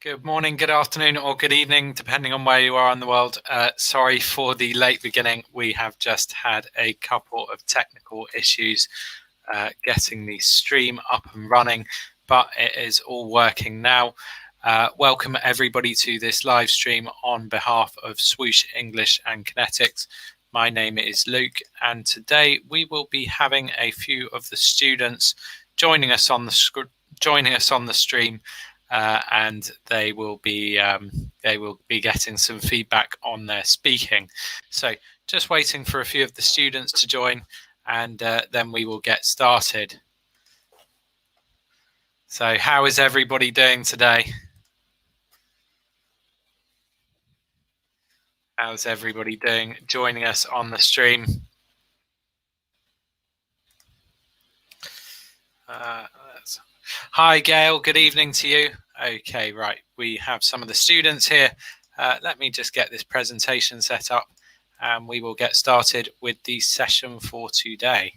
Good morning, good afternoon, or good evening, depending on where you are in the world. Sorry for the late beginning. We have just had a couple of technical issues getting the stream up and running, but it is all working now. Welcome everybody to this live stream on behalf of Swoosh English and Connetics. My name is Luke, and today we will be having a few of the students joining us on the stream. And they will be getting some feedback on their speaking. So just waiting for a few of the students to join, and then we will get started. So how is everybody doing today? How's everybody doing joining us on the stream? Hi Gail, good evening to you. Okay, right, we have some of the students here. Let me just get this presentation set up and we will get started with the session for today.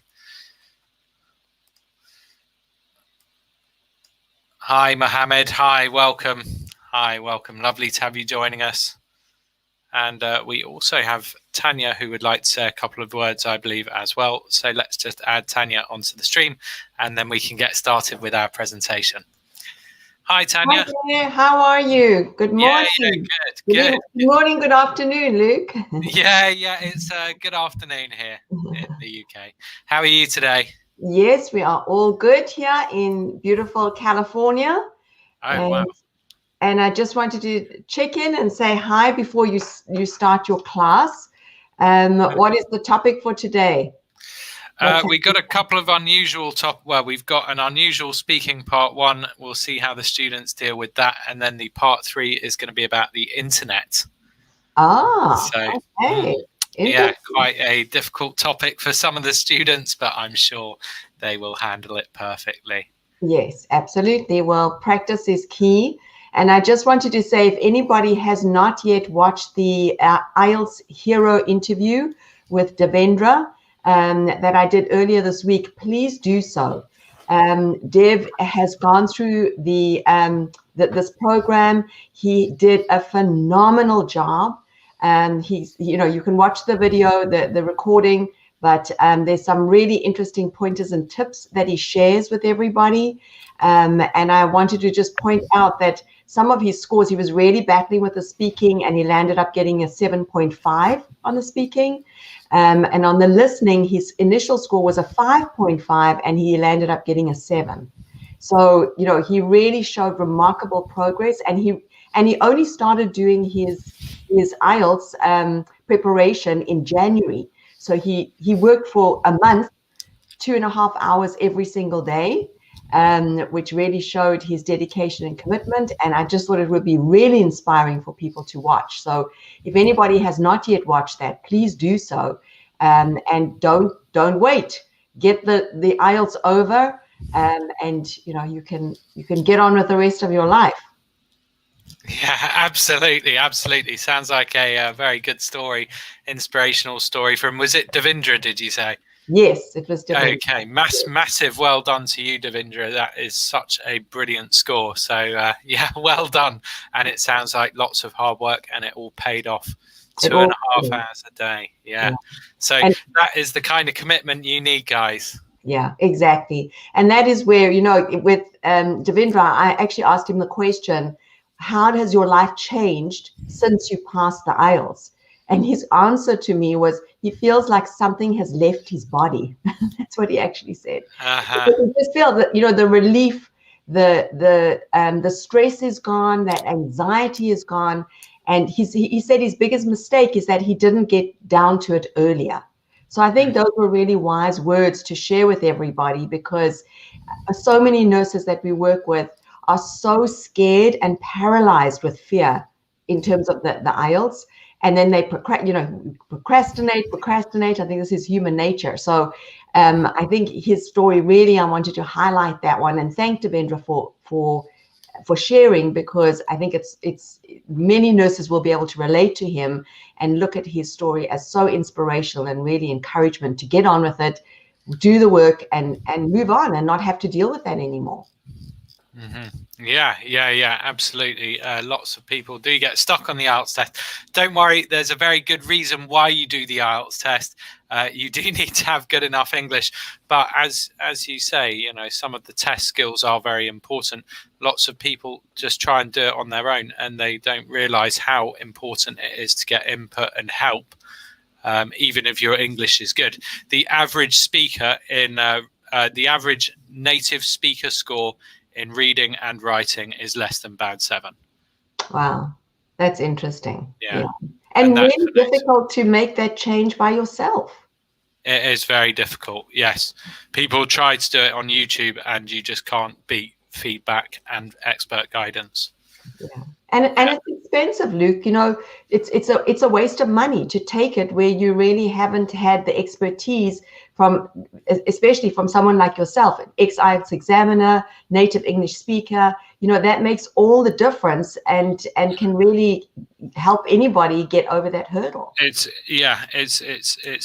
Hi Mohammed, hi, welcome. Hi, welcome, lovely to have you joining us. And we also have Tanya, who would like to say a couple of words, I believe, as well. So let's just add Tanya onto the stream, and then we can get started with our presentation. Hi, Tanya. Hi there. How are you? Good morning. Yeah, good. Good morning, good afternoon, Luke. Yeah, it's good afternoon here in the UK. How are you today? Yes, we are all good here in beautiful California. Wow. And I just wanted to check in and say hi before you start your class. What is the topic for today? We got a couple of unusual we've got an unusual speaking part one. We'll see how the students deal with that. And then the part 3 is going to be about the internet. Okay. Yeah, quite a difficult topic for some of the students, but I'm sure they will handle it perfectly. Yes, absolutely. Well, practice is key. And I just wanted to say, if anybody has not yet watched the IELTS Hero interview with Devendra that I did earlier this week, please do so. Dev has gone through this program. He did a phenomenal job. You can watch the video, the recording, but there's some really interesting pointers and tips that he shares with everybody. And I wanted to just point out that some of his scores, he was really battling with the speaking, and he landed up getting a 7.5 on the speaking. And on the listening, his initial score was a 5.5, and he landed up getting a 7. So, he really showed remarkable progress, and he only started doing his IELTS preparation in January. So he worked for a month, 2.5 hours every single day, which really showed his dedication and commitment. And I just thought it would be really inspiring for people to watch. So if anybody has not yet watched that, please do so. And don't wait. Get the IELTS over, and you can get on with the rest of your life. Yeah, absolutely. Sounds like a very good story, inspirational story from, was it Devendra, did you say? Yes, it was Devendra. Okay, massive well done to you, Devendra. That is such a brilliant score. So yeah, well done. And it sounds like lots of hard work, and it all paid off. 2.5 hours a day. Yeah. So that is the kind of commitment you need, guys. Yeah, exactly. And that is where, with Devendra, I actually asked him the question, how has your life changed since you passed the IELTS? And his answer to me was, he feels like something has left his body. That's what he actually said. He just feels that, the relief, the stress is gone, that anxiety is gone. And he said his biggest mistake is that he didn't get down to it earlier. So I think those were really wise words to share with everybody, because so many nurses that we work with are so scared and paralyzed with fear in terms of the IELTS. And then they procrastinate. I think this is human nature. So I think his story, really, I wanted to highlight that one and thank Devendra for sharing, because I think it's many nurses will be able to relate to him and look at his story as so inspirational and really encouragement to get on with it, do the work, and move on and not have to deal with that anymore. Yeah, absolutely. Lots of people do get stuck on the IELTS test. Don't worry, there's a very good reason why you do the IELTS test. You do need to have good enough English, but as you say, you know, some of the test skills are very important. Lots of people just try and do it on their own, and they don't realize how important it is to get input and help, even if your English is good. The average speaker in the average native speaker score in reading and writing is less than band 7. Wow, that's interesting. Yeah. And that's really difficult to make that change by yourself. It is very difficult. Yes. People try to do it on YouTube and you just can't beat feedback and expert guidance. Yeah. And it's expensive, Luke. You know, it's a waste of money to take it where you really haven't had the expertise from, especially from someone like yourself, an ex-IELTS examiner, native English speaker. You know, that makes all the difference and can really help anybody get over that hurdle. It's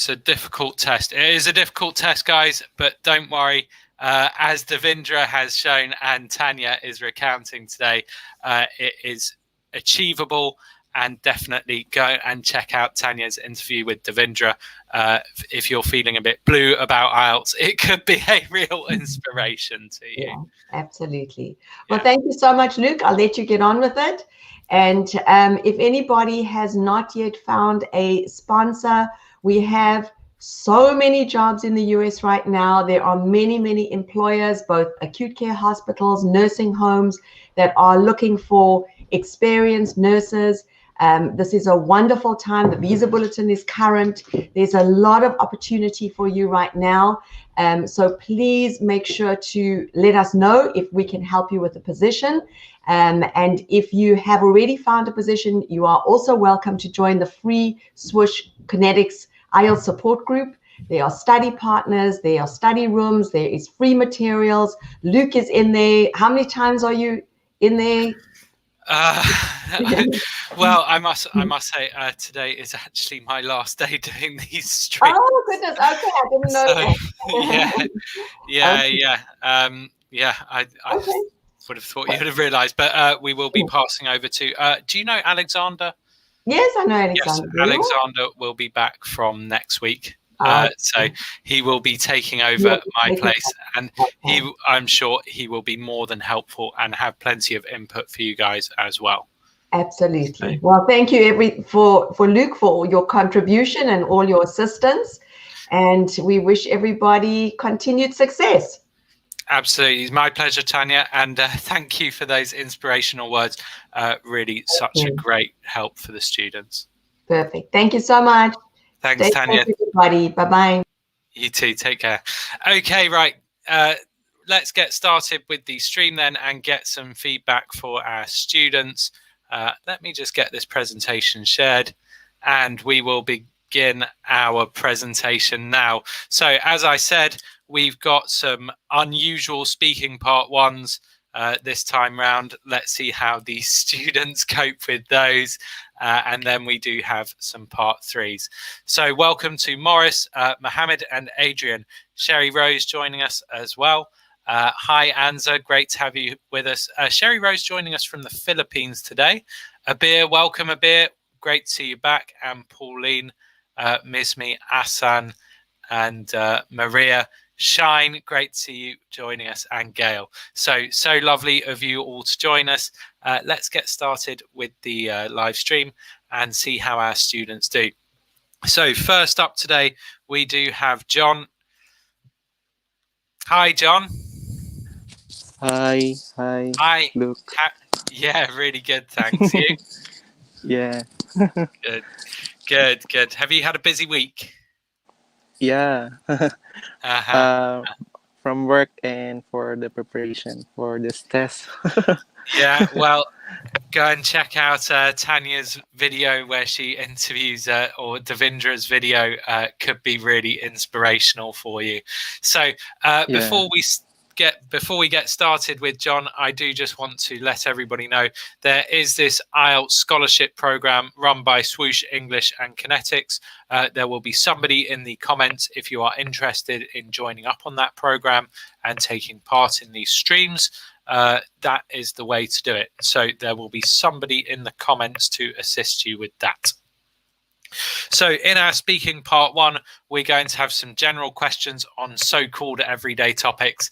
a difficult test. It is a difficult test, guys, but don't worry. As Devendra has shown and Tanya is recounting today, it is achievable, and definitely go and check out Tanya's interview with Devendra. If you're feeling a bit blue about IELTS, it could be a real inspiration to you. Yeah, absolutely. Well, thank you so much, Luke. I'll let you get on with it. And if anybody has not yet found a sponsor, we have so many jobs in the US right now. There are many employers, both acute care hospitals, nursing homes, that are looking for experienced nurses. This is a wonderful time. The visa bulletin is current. There's a lot of opportunity for you right now. So please make sure to let us know if we can help you with the position. And if you have already found a position, you are also welcome to join the free Swoosh Connetics IELTS support group. There are study partners, there are study rooms, there is free materials. Luke is in there. How many times are you in there? Well, I must say today is actually my last day doing these streams. Oh goodness! Okay, I didn't know that. I would have thought you would have realised, but we will be passing over to. Do you know Alexander? Yes, I know Alexander. Yes, Alexander will be back from next week. So he will be taking over my place, and I'm sure he will be more than helpful and have plenty of input for you guys as well. Absolutely. Well, thank you for Luke for your contribution and all your assistance, and we wish everybody continued success. Absolutely. It's my pleasure, Tanya, and thank you for those inspirational words. Really such a great help for the students. Perfect. Thank you so much. Thanks, Tanya. Thank you, everybody. Bye-bye. You too. Take care. Okay, right. Let's get started with the stream then and get some feedback for our students. Let me just get this presentation shared, and we will begin our presentation now. So as I said, we've got some unusual speaking part ones this time round. Let's see how the students cope with those. And then we do have some part threes. So welcome to Morris, Mohammed and Adrian. Sherry Rose joining us as well. Hi, Anza. Great to have you with us. Sherry Rose joining us from the Philippines today. Abir, welcome, Abir. Great to see you back. And Pauline, Mismi, Asan, and Maria. Shine, great to see you joining us, and Gail. So lovely of you all to join us. Let's get started with the live stream and see how our students do. So first up today, we do have John. Hi, John. Hi, Luke. Yeah, really good, thanks. You? Yeah. Good. Have you had a busy week? Yeah. From work and for the preparation for this test. Yeah, well, go and check out Tanya's video where she interviews, or Devendra's video could be really inspirational for you. So before we get started with John, I do just want to let everybody know there is this IELTS scholarship program run by Swoosh English and Connetics. There will be somebody in the comments if you are interested in joining up on that program and taking part in these streams. that is the way to do it. So there will be somebody in the comments to assist you with that. So in our speaking part 1, we're going to have some general questions on so-called everyday topics.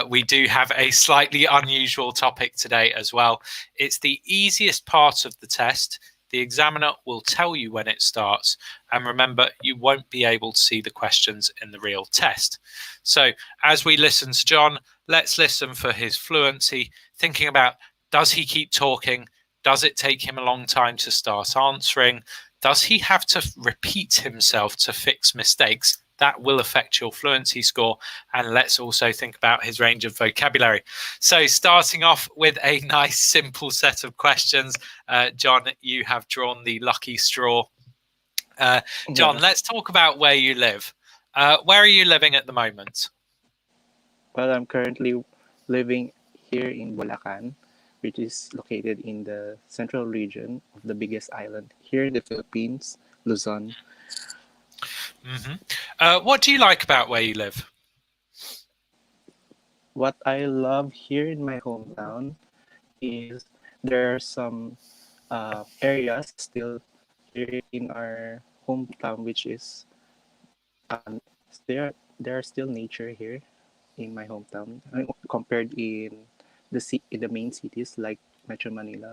We do have a slightly unusual topic today as well. It's the easiest part of the test. The examiner will tell you when it starts. And remember, you won't be able to see the questions in the real test. So as we listen to John, let's listen for his fluency, thinking about, does he keep talking? Does it take him a long time to start answering? Does he have to repeat himself to fix mistakes? That will affect your fluency score. And let's also think about his range of vocabulary. So starting off with a nice, simple set of questions. John, you have drawn the lucky straw. John, let's talk about where you live. Where are you living at the moment? Well, I'm currently living here in Bulacan, which is located in the central region of the biggest island here in the Philippines, Luzon. What do you like about where you live? What I love here in my hometown is there are some areas still here in our hometown, which is there are still nature here in my hometown. Compared in the main cities like Metro Manila,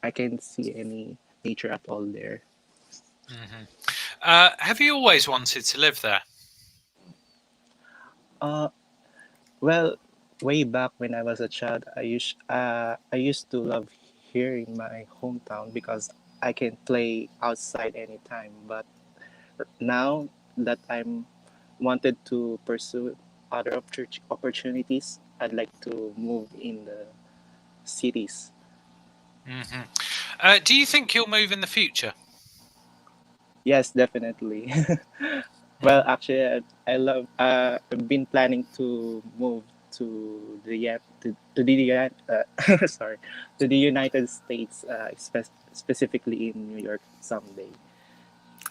I can't see any nature at all there. Have you always wanted to live there? Well, way back when I was a child, I used to love here in my hometown because I can play outside anytime. But now that I'm wanted to pursue other opportunities, I'd like to move in the cities. Do you think you'll move in the future? Yes, definitely. Well, actually, I love. I've been planning to move to the sorry, to the United States, specifically in New York someday.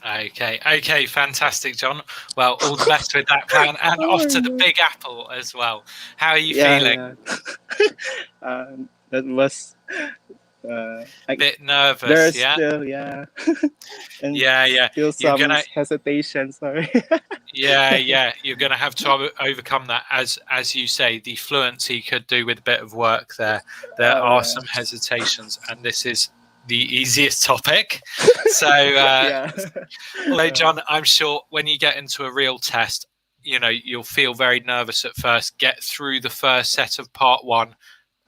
Okay, fantastic, John. Well, all the best with that plan, and off to the Big Apple as well. How are you feeling? Yeah. That was A bit nervous, there's yeah? still, and still some hesitation. Sorry. Yeah, you're going to have to overcome that. As you say, the fluency could do with a bit of work there. There are some hesitations, and this is the easiest topic. So, although, John, I'm sure when you get into a real test, you'll feel very nervous at first. Get through the first set of part 1.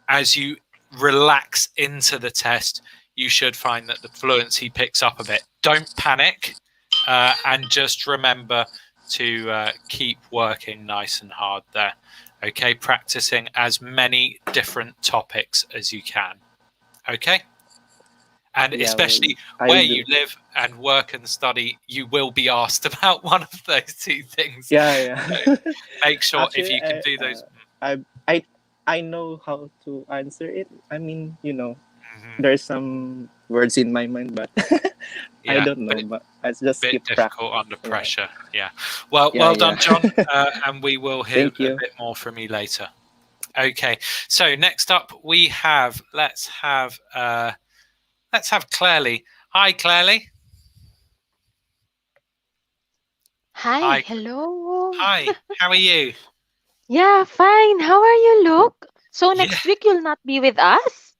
As you relax into the test, you should find that the fluency picks up a bit. Don't panic, and just remember to keep working nice and hard there. Okay, practicing as many different topics as you can. Okay, and especially where you live and work and study, you will be asked about one of those 2 things. So make sure actually, if you can do those. I know how to answer it. I mean, there's some words in my mind, but I don't know. But I just keep difficult under pressure. Yeah. Well done, John. And we will hear a bit more from you later. Okay. So next up, we have let's have Clairly. Hi, Clairly. Hi. Hello. Hi. How are you? Yeah, fine. How are you, Luke? So next week you'll not be with us?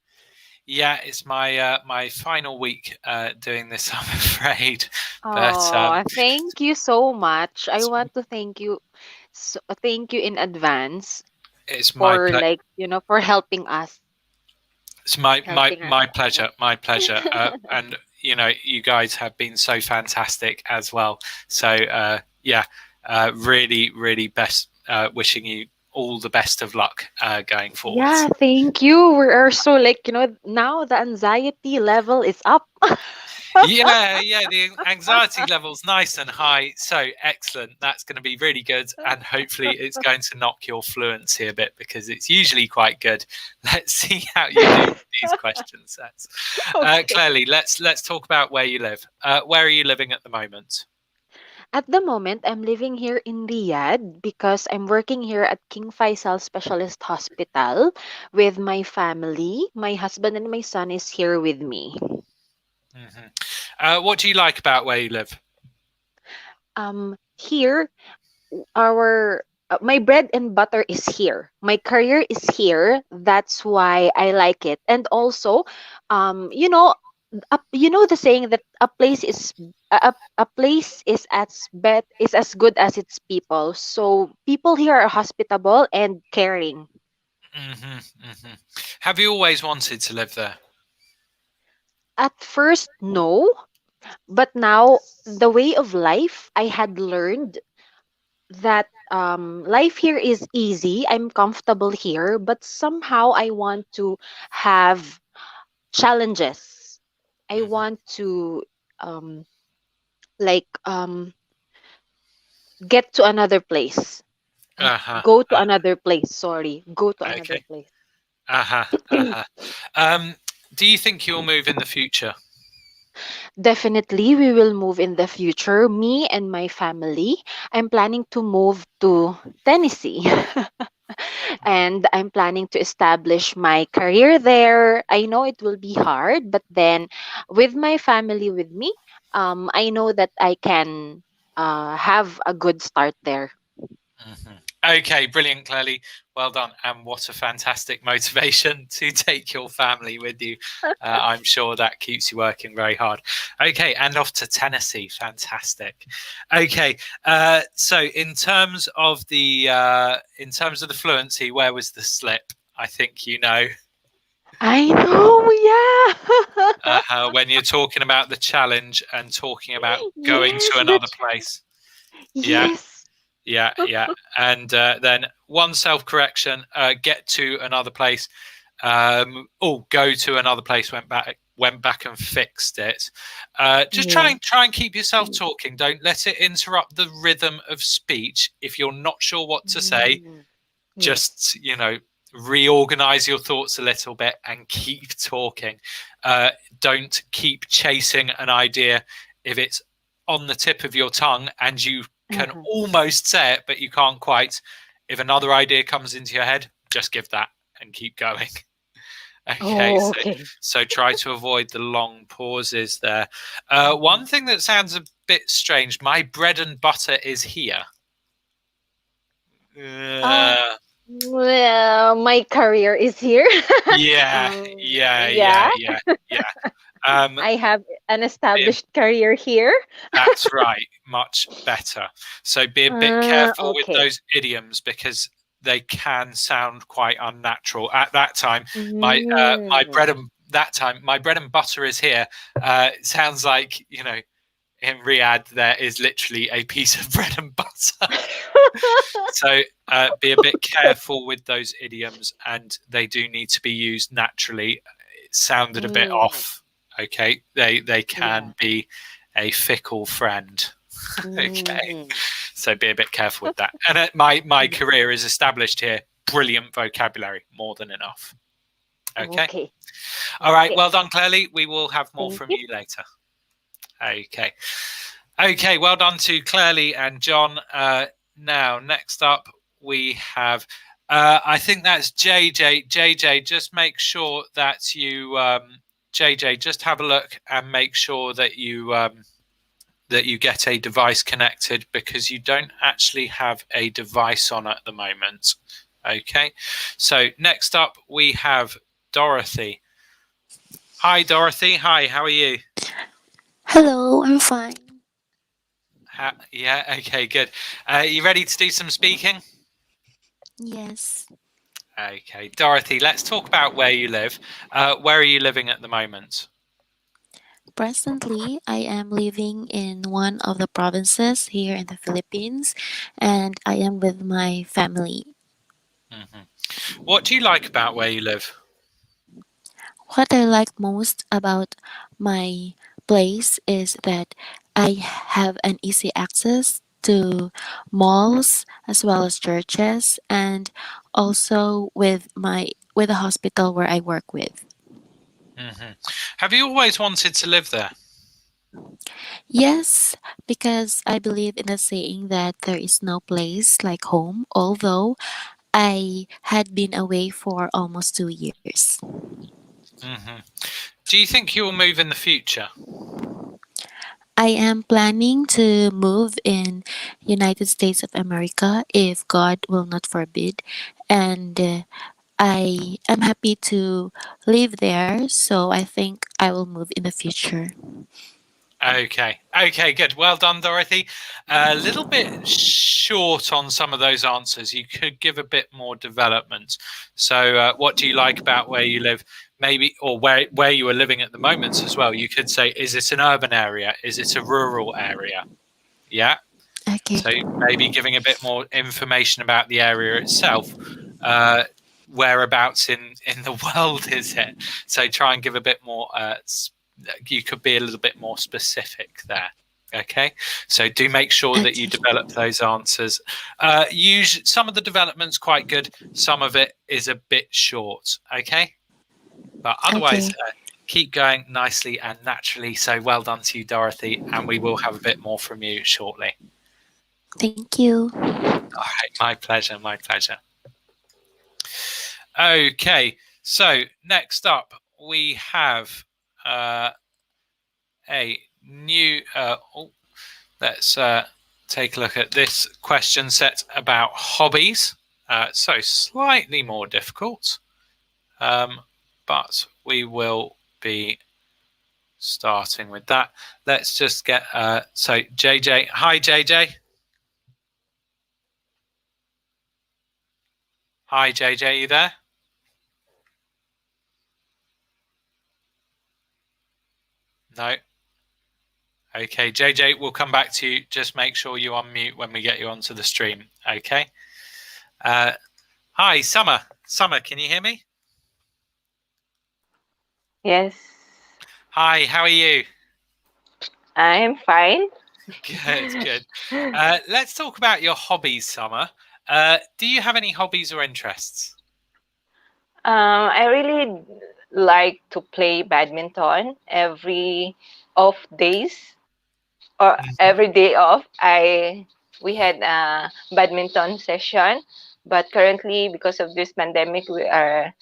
Yeah, it's my my final week doing this, I'm afraid. But thank you so much. I want to thank you. Thank you in advance. It's my for helping us. It's my pleasure. My pleasure. And you guys have been so fantastic as well. So really best. Wishing you all the best of luck going forward. Yeah, thank you. We are so now the anxiety level is up. yeah, the anxiety level's nice and high. So excellent. That's going to be really good. And hopefully it's going to knock your fluency a bit because it's usually quite good. Let's see how you do with these question sets. Okay. Clairly, let's talk about where you live. Where are you living at the moment? At the moment, I'm living here in Riyadh because I'm working here at King Faisal Specialist Hospital with my family. My husband and my son is here with me. What do you like about where you live? Here, our my bread and butter is here. My career is here. That's why I like it. And also, you know, you know the saying that a place is as good as its people. So people here are hospitable and caring. Have you always wanted to live there? At first, no, but now the way of life I had learned that life here is easy. I'm comfortable here, but somehow I want to have challenges. I Hmm. want to um, like get to another place. Uh-huh. Go to another place. Sorry, go to another Okay. place. Uh-huh. Uh-huh. Um, do you think you'll move in the future? Definitely, we will move in the future. Me and my family. I'm planning to move to Tennessee. And I'm planning to establish my career there. I know it will be hard, but then with my family with me, I know that I can have a good start there. Mhm. Okay, brilliant, Clearly. Well done. And what a fantastic motivation to take your family with you. I'm sure that keeps you working very hard. Okay, and off to Tennessee. Fantastic. Okay, so in terms of the fluency, where was the slip? I think you know. I know, yeah. When you're talking about the challenge and talking about going to Yes, another place. Yeah. yes. Yeah, yeah. And then one self correction, get to another place. Go to another place, went back and fixed it. Just Yeah. try and keep yourself talking. Don't let it interrupt the rhythm of speech. If you're not sure what to say, Mm, yes. just reorganize your thoughts a little bit and keep talking. Don't keep chasing an idea if it's on the tip of your tongue and you can Uh-huh. almost say it but you can't quite. If another idea comes into your head, just give that and keep going. Okay, Oh, okay. so try to avoid the long pauses there. Mhm. One thing that sounds a bit strange, my bread and butter is here. Uh, uh, well, my career is here. Yeah, yeah, Yeah, yeah, yeah, yeah. Um, I have an be a- established career here. that's right, much better. So be a bit careful with Okay. those idioms because they can sound quite unnatural. At that time, my Mm. my bread and butter is here. It sounds like in Riyadh there is literally a piece of bread and butter. So be a bit careful with those idioms, and they do need to be used naturally. It sounded a bit Mm. off. Okay, they Yeah. can be a fickle friend. Okay, Mhm. so be a bit careful with that. And my Yeah. career is established here. Brilliant vocabulary, more than enough. Okay, Okay. all right. Okay. Well done, Clearly. We will have more Thank from you. you later. Okay. Okay, well done to Clearly and John. Now, next up, we have, I think that's JJ. JJ, just make sure that JJ, just have a look and make sure that you get a device connected because you don't actually have a device on at the moment. Okay, so next up, we have Dorothy. Hi, Dorothy. Hi, how are you? Hello, I'm fine. Yeah, okay, good. You ready to do some speaking? Yes. Okay, Dorothy, let's talk about where you live. Where are you living at the moment? Presently, I am living in one of the provinces here in the Philippines, and I am with my family. Hmm. What do you like about where you live? What I like most about my place is that I have an easy access to malls as well as churches, and also with the hospital where I work with. Hmm. Have you always wanted to live there? Yes, because I believe in the saying that there is no place like home, although I had been away for almost 2 years. Hmm. Do you think you will move in the future? I am planning to move in United States of America if God will not forbid, and I am happy to live there, so I think I will move in the future. Okay, good. Well done, Dorothy. A little bit short on some of those answers. You could give a bit more development. So, what do you like about where you live? Maybe, or where you are living at the moment as well. You could say, is it an urban area? Is it a rural area? Yeah. Okay. So maybe giving a bit more information about the area itself. Uh, whereabouts in the world is it? So try and give a bit more. You could be a little bit more specific there. Okay, so do make sure that you Okay. develop those answers. Use some of the development's quite good. Some of it is a bit short. Okay, but otherwise, Okay. keep going nicely and naturally. So well done to you, Dorothy, and we will have a bit more from you shortly. Thank you. All right, my pleasure, my pleasure. Okay, so next up we have a new. Let's take a look at this question set about hobbies. So slightly more difficult, but we will be starting with that. Let's just get so JJ. Hi, JJ. Hi, JJ. You there? No. Okay, JJ, we'll come back to you. Just make sure you unmute when we get you onto the stream. Okay. Hi, Summer. Summer, can you hear me? Yes, Hi, how are you? I'm fine. Good, good. Let's talk about your hobbies, Summer. Do you have any hobbies or interests? I really like to play badminton every off days or Mhm. every day off. We had a badminton session, but currently because of this pandemic, we are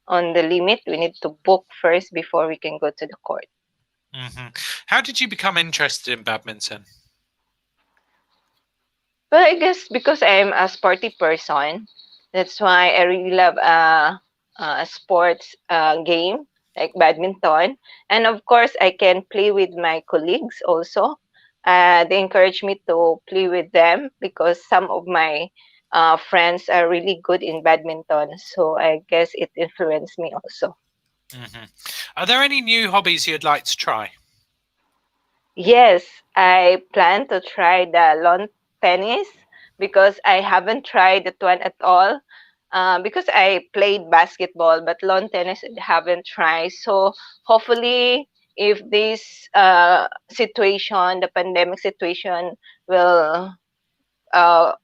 on the limit. We need to book first before we can go to the court. How did you become interested in badminton? Well, I guess because I'm a sporty person, that's why I really love a sports game like badminton. And of course, I can play with my colleagues also. They encourage me to play with them because some of my friends are really good in badminton. So I guess it influenced me also. Hmm. Are there any new hobbies you'd like to try? Yes, I plan to try the lawn tennis because I haven't tried that one at all. Because I played basketball, but lawn tennis I haven't tried. So hopefully, if this situation, the pandemic situation, will go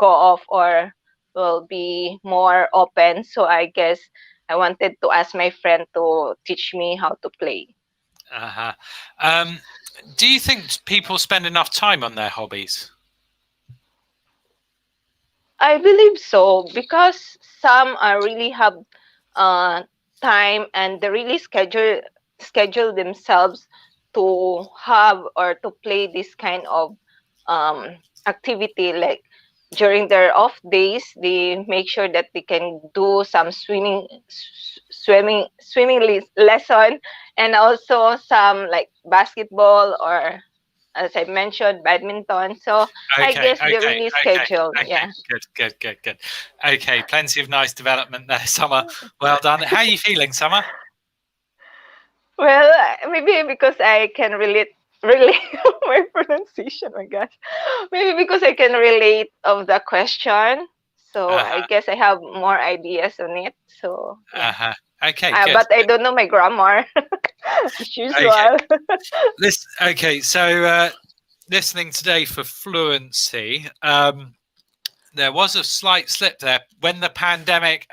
off or will be more open, so I guess I wanted to ask my friend to teach me how to play. Uh-huh. Do you think people spend enough time on their hobbies? I believe so because some really have uh, time and they really schedule themselves to have or to play this kind of activity. Like during their off days, they make sure that they can do some lesson, and also some like basketball or, as I mentioned, badminton. So I Okay, guess they really schedule. okay. Yeah. Good. Okay, plenty of nice development there, Summer. Well done. How are you feeling, Summer? Well, maybe because I can relate my pronunciation. My gosh, maybe because I can relate of the question. So I Uh-huh, guess I have more ideas on it. So yeah, uh-huh. Okay, good. but I don't know my grammar as Okay, usual. okay. So listening today for fluency, there was a slight slip there when the pandemic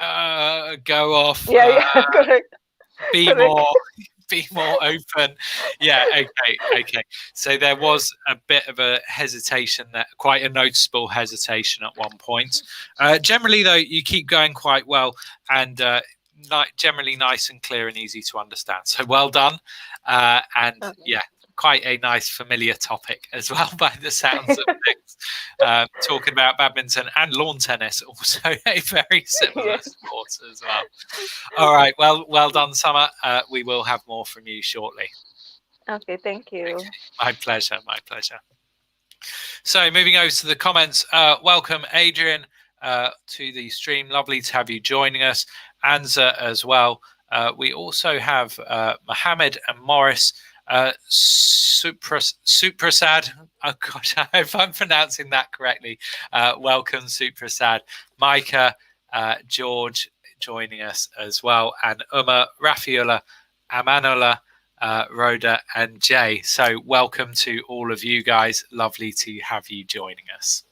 go off. Yeah, yeah, correct, Be correct. more. be more open. Yeah, okay. So there was a bit of a hesitation, that quite a noticeable hesitation at one point. Generally, though, you keep going quite well, and generally nice and clear and easy to understand. So well done. And Okay. yeah, quite a nice familiar topic as well by the sounds of things. Talking about badminton and lawn tennis, also a very similar Yes. sport as well. All right, well done, Summer. We will have more from you shortly. Okay, thank you. My pleasure. So moving over to the comments, welcome Adrian to the stream. Lovely to have you joining us. Anza as well. We also have Mohammed and Morris. Suprasad. Oh gosh, I hope I'm pronouncing that correctly. Welcome, Suprasad. Micah, George joining us as well, and Rafiola, Amanola, Rhoda, and Jay. So welcome to all of you guys. Lovely to have you joining us.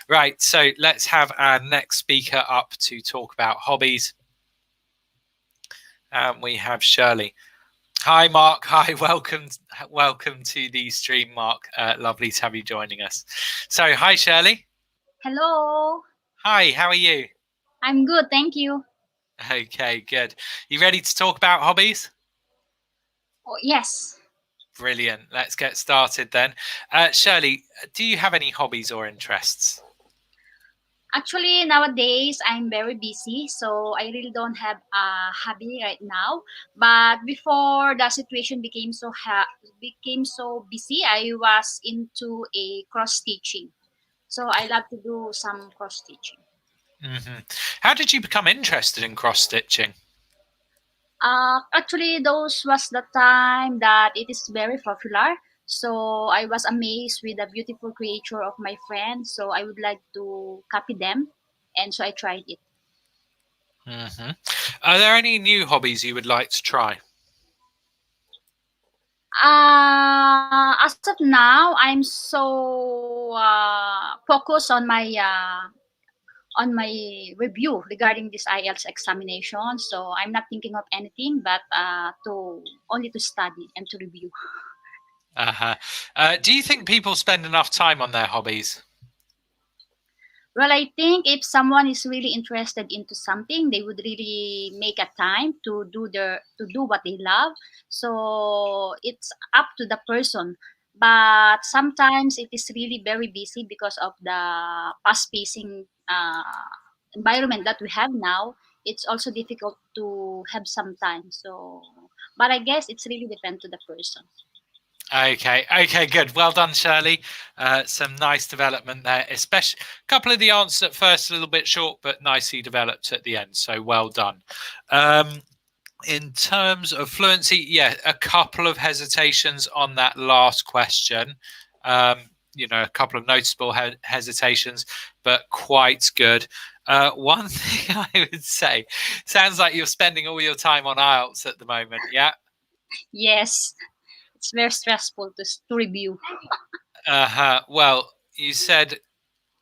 Right, so let's have our next speaker up to talk about hobbies. We have Shirley. Hi, Mark. Hi, welcome to the stream, Mark. Lovely to have you joining us. So, hi, Shirley. Hello. Hi, how are you? I'm good, thank you. Okay, good. You ready to talk about hobbies? Oh, yes. Brilliant. Let's get started then. Shirley, do you have any hobbies or interests? Actually, nowadays I'm very busy, so I really don't have a hobby right now. But before the situation became so busy, I was into a cross stitching. So I love to do some cross stitching. How did you become interested in cross stitching? Actually, those was the time that it is very popular. So I was amazed with the beautiful creature of my friend. So I would like to copy them, and so I tried it. Are there any new hobbies you would like to try? As of now, I'm so focused on my review regarding this IELTS examination. So I'm not thinking of anything but to study and to review. Do you think people spend enough time on their hobbies? Well, I think if someone is really interested into something, they would really make a time to do what they love. So it's up to the person. But sometimes it is really very busy because of the fast-pacing environment that we have now. It's also difficult to have some time. So, but I guess it's really depend to the person. Okay, good. Well done, Shirley. Some nice development there, especially a couple of the answers at first a little bit short, but nicely developed at the end. So well done. In terms of fluency, yeah, a couple of hesitations on that last question. A couple of noticeable hesitations, but quite good. One thing I would say, sounds like you're spending all your time on IELTS at the moment, yeah? Yes. It's very stressful to review. Well, you said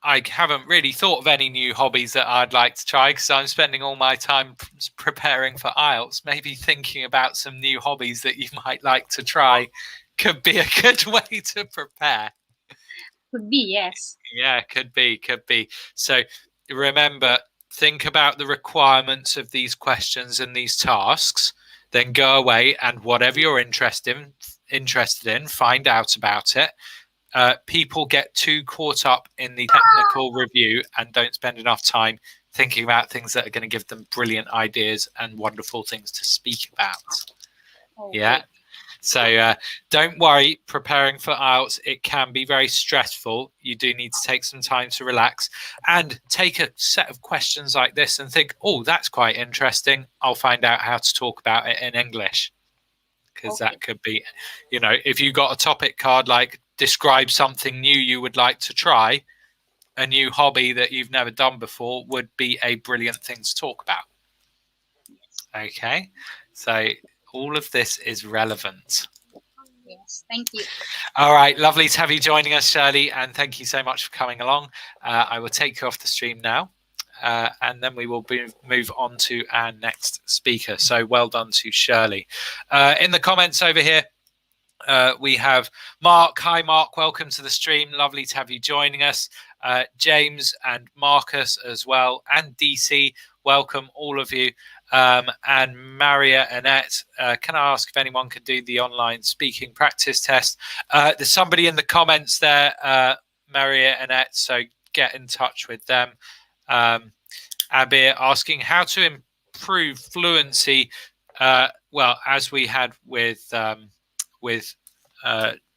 I haven't really thought of any new hobbies that I'd like to try because I'm spending all my time preparing for IELTS. Maybe thinking about some new hobbies that you might like to try could be a good way to prepare. Could be, yes. Yeah, could be. So remember, think about the requirements of these questions and these tasks, then go away and whatever you're interested in, find out about it. People get too caught up in the technical review and don't spend enough time thinking about things that are going to give them brilliant ideas and wonderful things to speak about. Okay. Yeah. So don't worry, preparing for IELTS, it can be very stressful. You do need to take some time to relax and take a set of questions like this and think, oh, that's quite interesting. I'll find out how to talk about it in English. Because that could be, if you got a topic card like describe something new you would like to try, a new hobby that you've never done before would be a brilliant thing to talk about. Okay, so all of this is relevant. Yes, thank you. All right, lovely to have you joining us, Shirley, and thank you so much for coming along. I will take you off the stream now. and then we will move on to our next speaker. So well done to Shirley. In the comments over here, we have Mark. Hi, Mark. Welcome to the stream. Lovely to have you joining us. James and Marcus as well, and DC. Welcome, all of you. And Maria Annette, can I ask if anyone could do the online speaking practice test? There's somebody in the comments there, Maria Annette, so get in touch with them. Abir asking how to improve fluency. Well, as we had with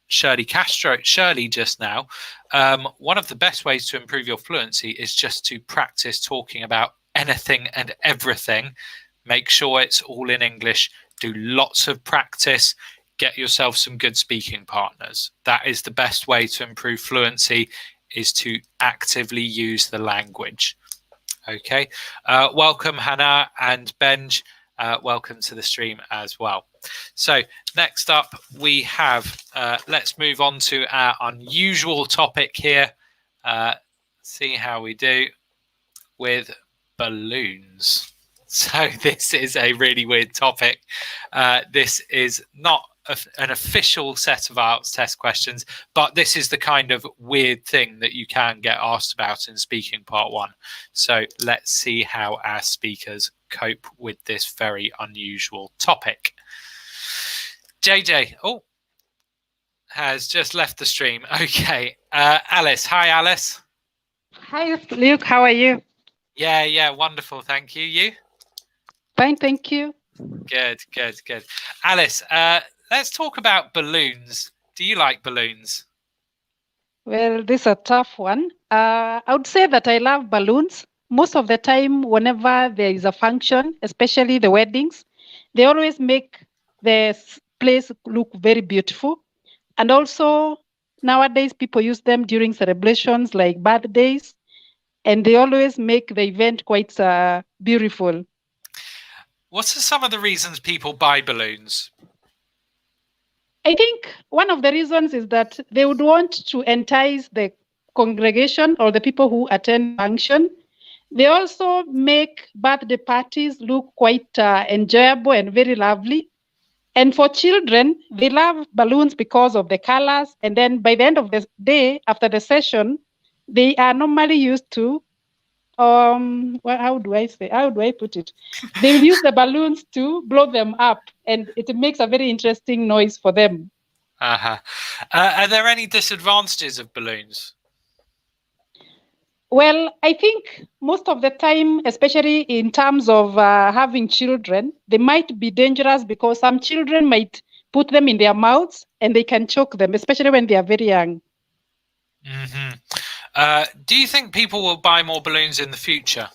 Shirley just now, one of the best ways to improve your fluency is just to practice talking about anything and everything. Make sure it's all in English. Do lots of practice. Get yourself some good speaking partners. That is the best way to improve fluency, is to actively use the language. Okay. Welcome, Hannah and Benj. Welcome to the stream as well. So next up we have, let's move on to our unusual topic here. See how we do with balloons. So this is a really weird topic. This is not an official set of IELTS test questions, but this is the kind of weird thing that you can get asked about in speaking part 1. So let's see how our speakers cope with this very unusual topic. JJ, has just left the stream. Okay. Alice. Hi, Alice. Hi, Luke. How are you? Yeah, wonderful. Thank you. You? Fine, thank you. Good. Alice, let's talk about balloons. Do you like balloons? Well, this is a tough one. I would say that I love balloons. Most of the time, whenever there is a function, especially the weddings, they always make the place look very beautiful. And also, nowadays, people use them during celebrations like birthdays, and they always make the event quite beautiful. What are some of the reasons people buy balloons? I think one of the reasons is that they would want to entice the congregation or the people who attend function. They also make birthday parties look quite enjoyable and very lovely. And for children, they love balloons because of the colors. And then by the end of the day, after the session, they are normally used to how do I put it? They will use the balloons to blow them up, and it makes a very interesting noise for them. Are there any disadvantages of balloons? Well, I think most of the time, especially in terms of having children, they might be dangerous because some children might put them in their mouths and they can choke them, especially when they are very young. Mm-hmm. Do you think people will buy more balloons in the future?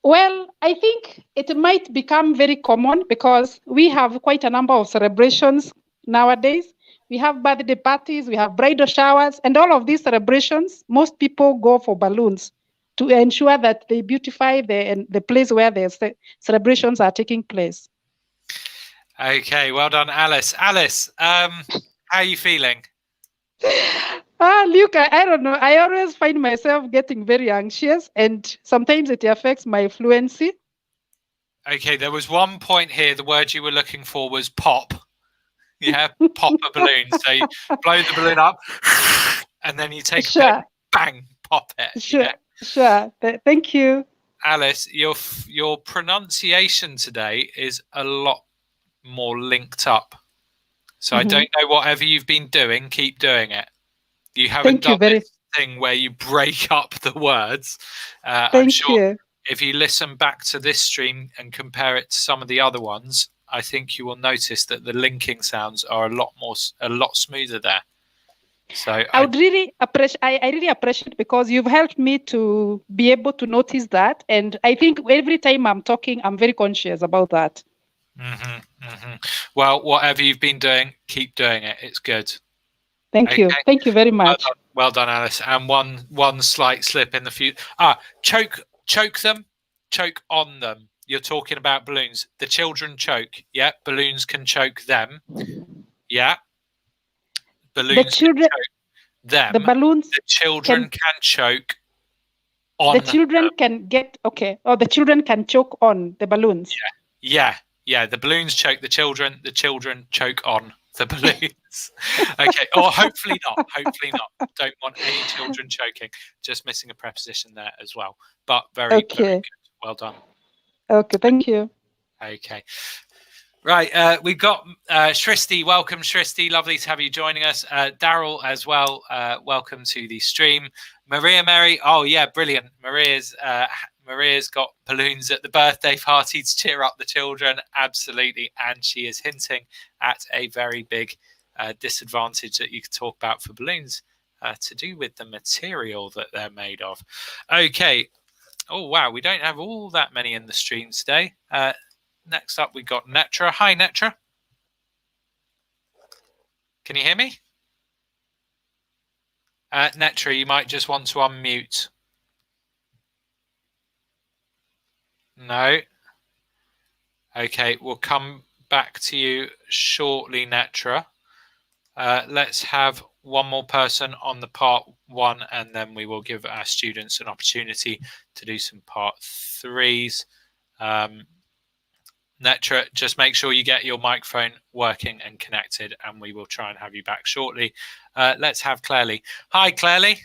Well, I think it might become very common because we have quite a number of celebrations nowadays. We have birthday parties, we have bridal showers, and all of these celebrations, most people go for balloons to ensure that they beautify the place where the celebrations are taking place. Okay, well done, Alice. Alice, how are you feeling? Luke, I don't know. I always find myself getting very anxious, and sometimes it affects my fluency. Okay, there was one point here. The word you were looking for was pop. Yeah, pop a balloon. So you blow the balloon up, and then you take a bang, pop it. Sure. Thank you. Alice, your pronunciation today is a lot more linked up. So I don't know, whatever you've been doing, keep doing it. You haven't done this thing where you break up the words. I'm sure if you listen back to this stream and compare it to some of the other ones, I think you will notice that the linking sounds are a lot smoother there. So I really appreciate because you've helped me to be able to notice that, and I think every time I'm talking, I'm very conscious about that. Well, whatever you've been doing, keep doing it. It's good. Thank you. Thank you very much. Well done, Alice. And one slight slip in the future. Choke them, choke on them. You're talking about balloons. The children choke. Yeah, balloons can choke them. Yeah, balloons can choke them. The balloons. The children can choke on the children can get, okay, or the children can choke on the balloons. Yeah. The balloons choke the children choke on the balloons. Okay, or hopefully not. Don't want any children choking. Just missing a preposition there as well. But very good. Well done. Okay, thank you. Okay. Right, we've got Shristi. Welcome, Shristi. Lovely to have you joining us. Daryl as well. Welcome to the stream. Maria Mary. Oh yeah, brilliant. Maria's got balloons at the birthday party to cheer up the children. Absolutely, and she is hinting at a very big disadvantage that you could talk about for balloons to do with the material that they're made of. Okay. Oh wow, we don't have all that many in the stream today. Next up, we got Netra. Hi, Netra. Can you hear me? Netra, you might just want to unmute. No. Okay, we'll come back to you shortly, Netra. Let's have one more person on the part 1, and then we will give our students an opportunity to do some part 3s. Netra, just make sure you get your microphone working and connected, and we will try and have you back shortly. Let's have Claire-Lee. Hi, Claire-Lee.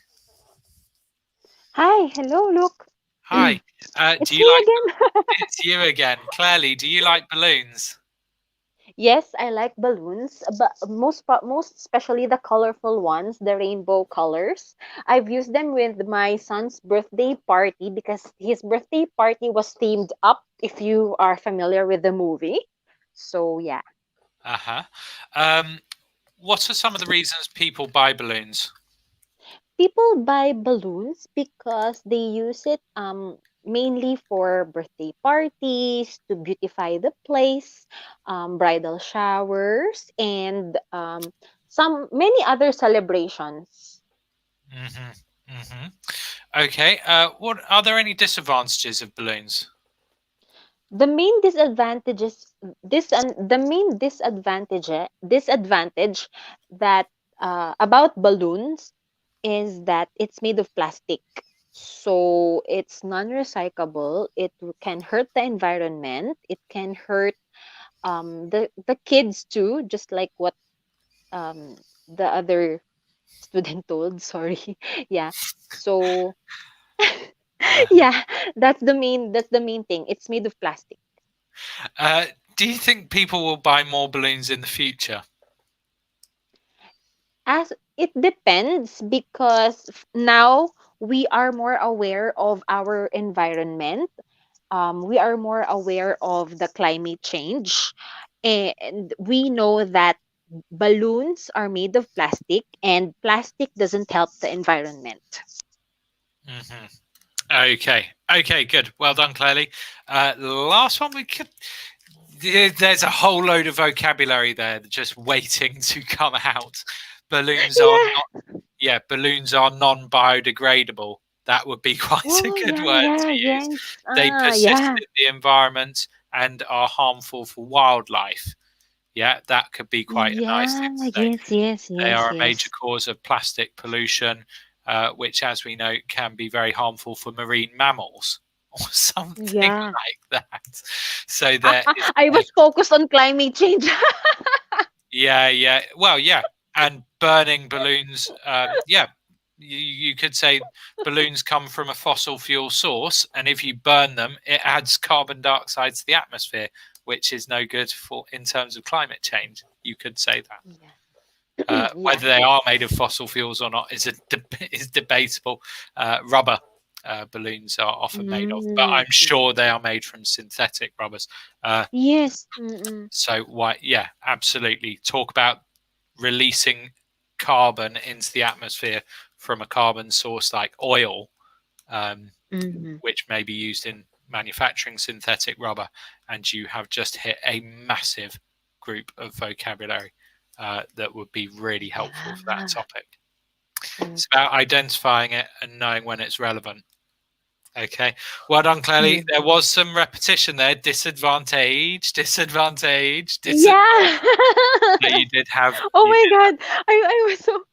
Hi, hello, look. Hi. It's Do me you like? again. It's you again, Claire-Lee. Do you like balloons? Yes, I like balloons, but most especially the colorful ones, the rainbow colors. I've used them with my son's birthday party because his birthday party was themed up, if you are familiar with the movie. So yeah. What are some of the reasons people buy balloons? People buy balloons because they use it mainly for birthday parties, to beautify the place, bridal showers, and many other celebrations. Okay. What are there any disadvantages of balloons? The main disadvantage that about balloons is that it's made of plastic. So it's non-recyclable. It can hurt the environment. It can hurt the kids too, just like what the other student told. Sorry. Yeah. So yeah, that's the main thing. It's made of plastic. Do you think people will buy more balloons in the future? As it depends, because now we are more aware of our environment. We are more aware of the climate change, and we know that balloons are made of plastic, and plastic doesn't help the environment. Okay, good. Well done, Claire-Lee. Last one, there's a whole load of vocabulary there just waiting to come out. Balloons are non-biodegradable. That would be quite a good word to use. They persist in the environment and are harmful for wildlife. Yeah, that could be quite a nice thing to say. Yes. They are a major cause of plastic pollution, which, as we know, can be very harmful for marine mammals or something like that. So there. I was focused on climate change. Yeah. Well, yeah, and burning balloons. You could say balloons come from a fossil fuel source, and if you burn them, it adds carbon dioxide to the atmosphere, which is no good in terms of climate change. You could say that. Whether they are made of fossil fuels or not is debatable. Rubber balloons are often made of, but I'm sure they are made from synthetic rubbers. Yes. So why? Yeah, absolutely. Talk about releasing carbon into the atmosphere from a carbon source like oil, which may be used in manufacturing synthetic rubber, and you have just hit a massive group of vocabulary that would be really helpful for that topic. It's about identifying it and knowing when it's relevant. Okay, well done, Claire-Lee. There was some repetition there. Disadvantage. Yeah. You did have. Oh my God, I was so.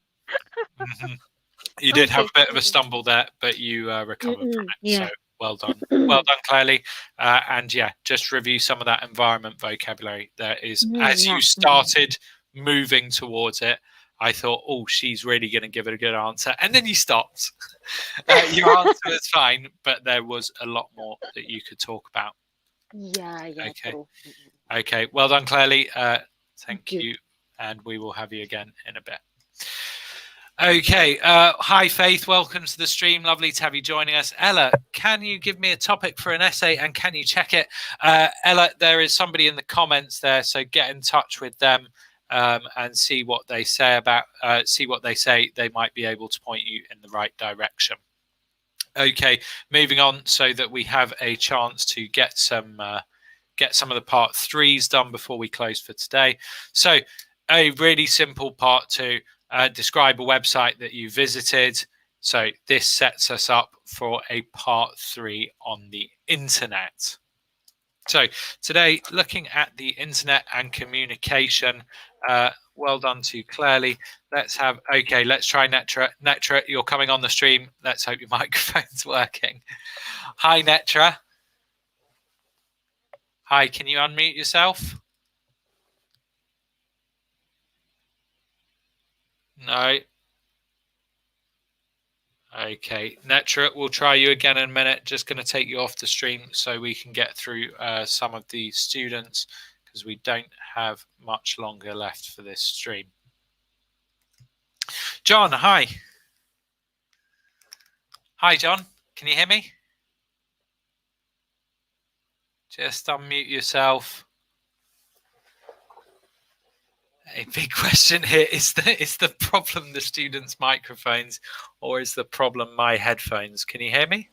You did have Okay. a bit of a stumble there, but you recovered from Mm-mm. it. So Yeah. well done. Well done, Clary. And yeah, just review some of that environment vocabulary. There is, as you Yeah. started moving towards it, I thought, oh, she's really going to give it a good answer. And then you stopped. Your answer was fine, but there was a lot more that you could talk about. Yeah, yeah, Okay. true. Okay. Well done, Clary. Thank Thank you. you. And we will have you again in a bit. Okay. Hi, Faith. Welcome to the stream. Lovely to have you joining us. Ella, can you give me a topic for an essay and can you check it? Ella, there is somebody in the comments there, so get in touch with them and see what they say about. See what they say. They might be able to point you in the right direction. Okay, moving on so that we have a chance to get some of the part 3s done before we close for today. So a really simple part 2, describe a website that you visited. So this sets us up for a part 3 on the internet. So today, looking at the internet and communication, well done to Clary. Let's try Netra. Netra, you're coming on the stream. Let's hope your microphone's working. Hi, Netra. Hi, can you unmute yourself? No. Okay, Netra, we'll try you again in a minute. Just going to take you off the stream so we can get through some of the students because we don't have much longer left for this stream. John, hi. Hi, John. Can you hear me? Just unmute yourself. A big question here is the problem the students' microphones, or is the problem my headphones? Can you hear me?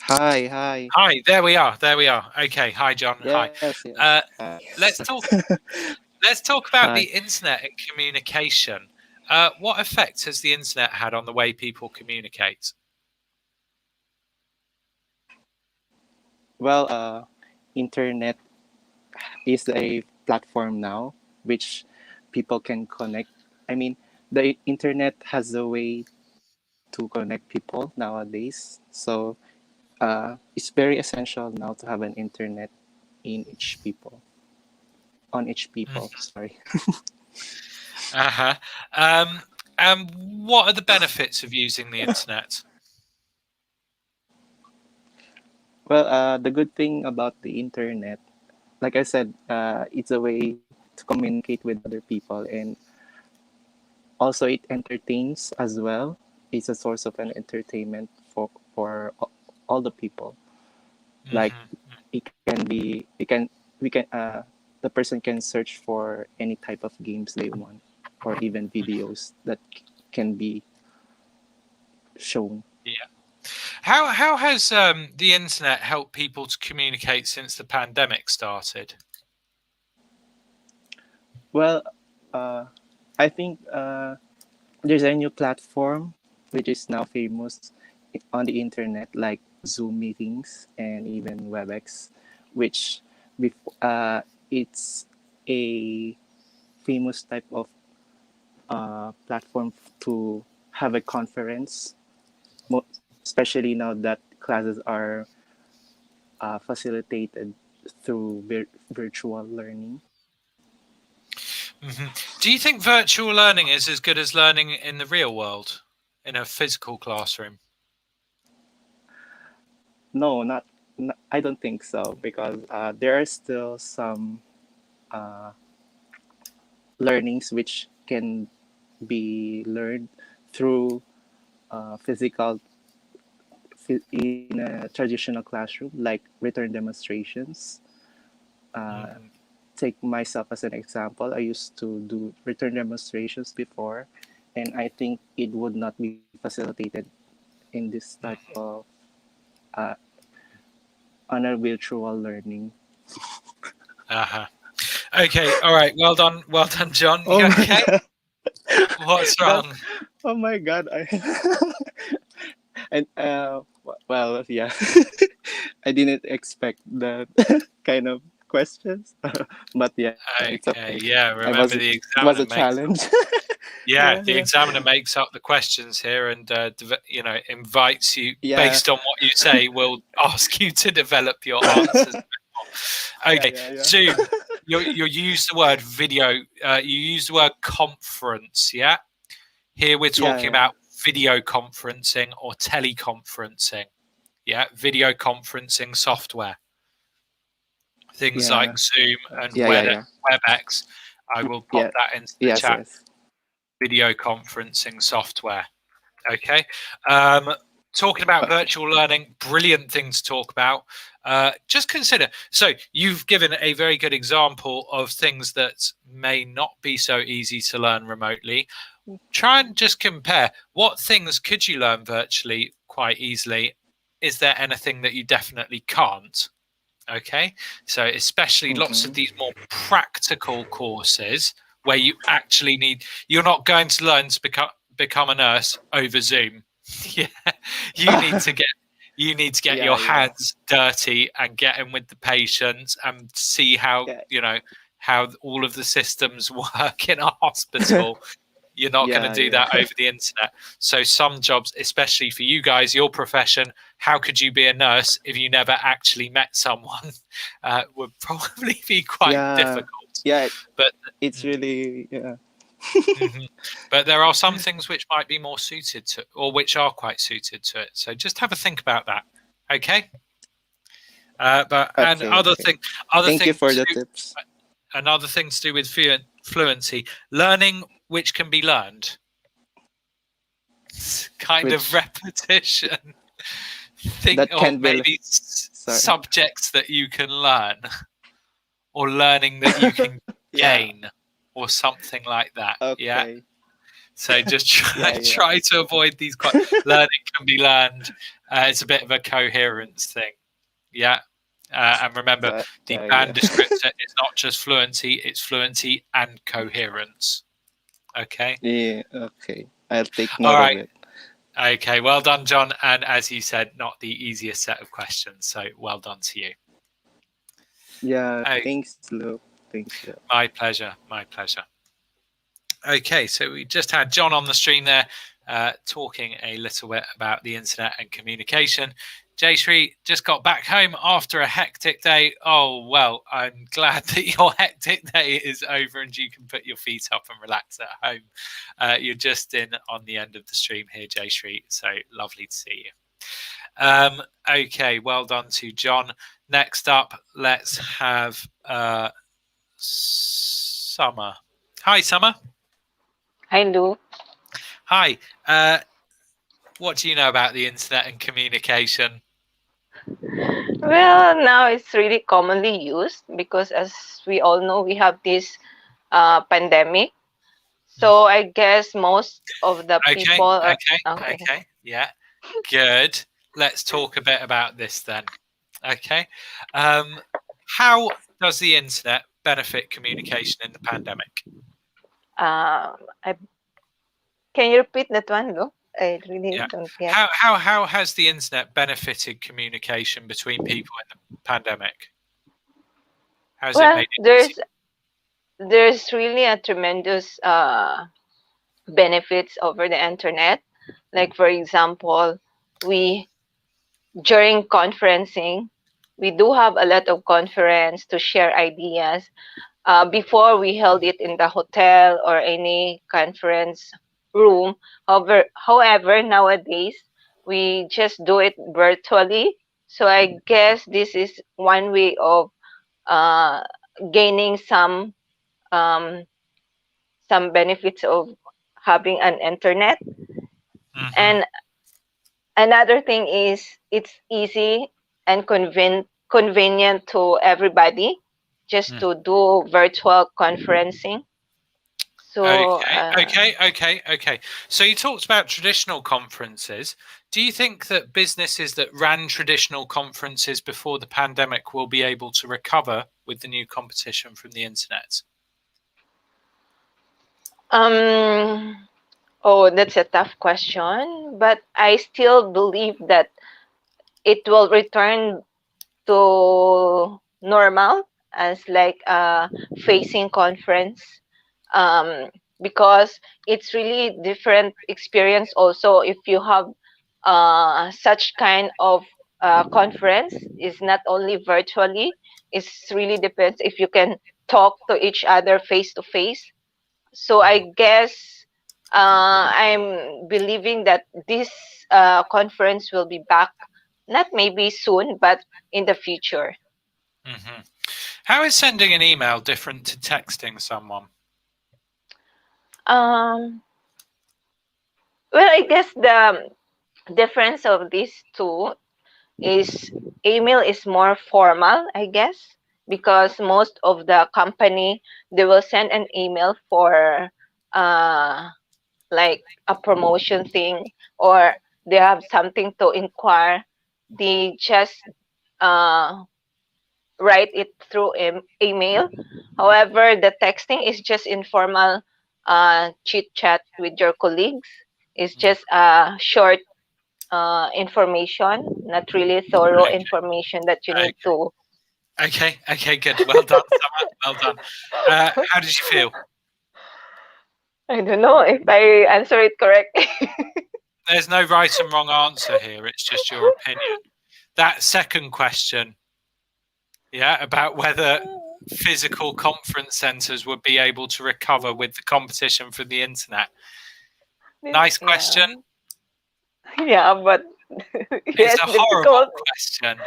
Hi, hi. Hi, there we are. There we are. Okay, hi, John. Yes, Hi. yes. Hi. Let's talk about Hi. the internet and communication. What effect has the internet had on the way people communicate? Well, internet is a platform now which people can connect. I mean, the internet has a way to connect people nowadays. So it's very essential now to have an internet in each people, on each people. Sorry. Uh-huh. What are the benefits of using the internet? Well, the good thing about the internet, like I said, it's a way to communicate with other people, and also it entertains as well. It's a source of an entertainment for all the people. Like it can be, the person can search for any type of games they want, or even videos that can be shown. Yeah. How has the internet helped people to communicate since the pandemic started? Well, I think there's a new platform which is now famous on the internet, like Zoom meetings and even WebEx, which it's a famous type of platform to have a conference, especially now that classes are facilitated through virtual learning. Do you think virtual learning is as good as learning in the real world, in a physical classroom? No, I don't think so, because there are still some learnings which can be learned through physical in a traditional classroom, like return demonstrations. Take myself as an example. I used to do return demonstrations before, and I think it would not be facilitated in this type of on a virtual learning. Okay, all right. Well done, John. You okay? What's wrong? Oh my God! And well, yeah, I didn't expect that kind of questions. But yeah, it's Okay, okay. yeah. Remember, the It was examiner a challenge. yeah, the Yeah. examiner makes up the questions here, and invites you Yeah. based on what you say. Will ask you to develop your answers. Okay, Yeah. Zoom. You use the word video. You use the word conference. Yeah. Here we're talking Yeah. about video conferencing or teleconferencing. Yeah, video conferencing software. Things Yeah. like Zoom and Yeah. WebEx. I will pop Yeah. that into the Yes. chat. Yes. Video conferencing software. Okay. Talking about virtual learning, brilliant thing to talk about. Just consider. So you've given a very good example of things that may not be so easy to learn remotely. Try and just compare what things could you learn virtually quite easily. Is there anything that you definitely can't? Okay, so especially lots of these more practical courses where you actually you're not going to learn to become a nurse over Zoom. Yeah, you need to get your hands dirty and get in with the patients and see how how all of the systems work in a hospital. You're not going to do that over the internet. So some jobs, especially for you guys, your profession, how could you be a nurse if you never actually met someone? Would probably be quite difficult. Yeah, but it's really But there are some things which might be more suited to, or which are quite suited to it. So just have a think about that. Okay. And other thing, Thank you for the tips. Another thing to do with fluency, learning which can be learned. Kind of repetition. Maybe subjects that you can learn, or learning that you can gain, or something like that. Okay. Yeah. So just try to avoid these. Learning can be learned. It's a bit of a coherence thing. Yeah. And remember, the band descriptor is not just fluency, it's fluency and coherence. Okay? Yeah, okay. I'll take note of it. Okay, well done, John. And as you said, not the easiest set of questions. So well done to you. Yeah, thanks, Luke. Thanks, Luke. My pleasure. My pleasure. Okay, so we just had John on the stream there talking a little bit about the internet and communication. Jayshree just got back home after a hectic day. Oh, well, I'm glad that your hectic day is over and you can put your feet up and relax at home. You're just in on the end of the stream here, Jayshree, so lovely to see you. Okay, well done to John. Next up, let's have Summer. Hi, Summer. Hi, Luke. Hi. What do you know about the internet and communication? Well, now it's really commonly used because, as we all know, we have this pandemic. So I guess most of the people are... Okay. Yeah. Good. Let's talk a bit about this then. Okay. How does the internet benefit communication in the pandemic? Can you repeat that one, Luke? I really don't get. How has the internet benefited communication between people in the pandemic? How's it made it there's really a tremendous benefits over the internet. Like, for example, during conferencing, we do have a lot of conference to share ideas. Before, we held it in the hotel or any conference room. However, nowadays, we just do it virtually. So I guess this is one way of gaining some benefits of having an internet. And another thing is it's easy and convenient to everybody just to do virtual conferencing. So okay. So you talked about traditional conferences. Do you think that businesses that ran traditional conferences before the pandemic will be able to recover with the new competition from the internet? Oh, that's a tough question, but I still believe that it will return to normal as like a facing conference, um, because it's really different experience also if you have such kind of conference. Is not only virtually, it's really depends if you can talk to each other face to face. So I guess I'm believing that this conference will be back, not maybe soon, but in the future. Hmm. How is sending an email different to texting someone? Um, well, I guess the difference of these two is email is more formal, I guess, because most of the company, they will send an email for uh like a promotion thing, or they have something to inquire. They just uh write it through email. However, the texting is just informal chit chat with your colleagues. It's just short information, not really thorough Okay. information that you Okay. need to. Okay, good. Well done, Summer. Well done. How did you feel? I don't know if I answer it correctly. There's no right and wrong answer here. It's just your opinion. That second question, yeah, about whether physical conference centers would be able to recover with the competition from the internet. Nice question. Yeah, but It's yes, a horrible difficult. question.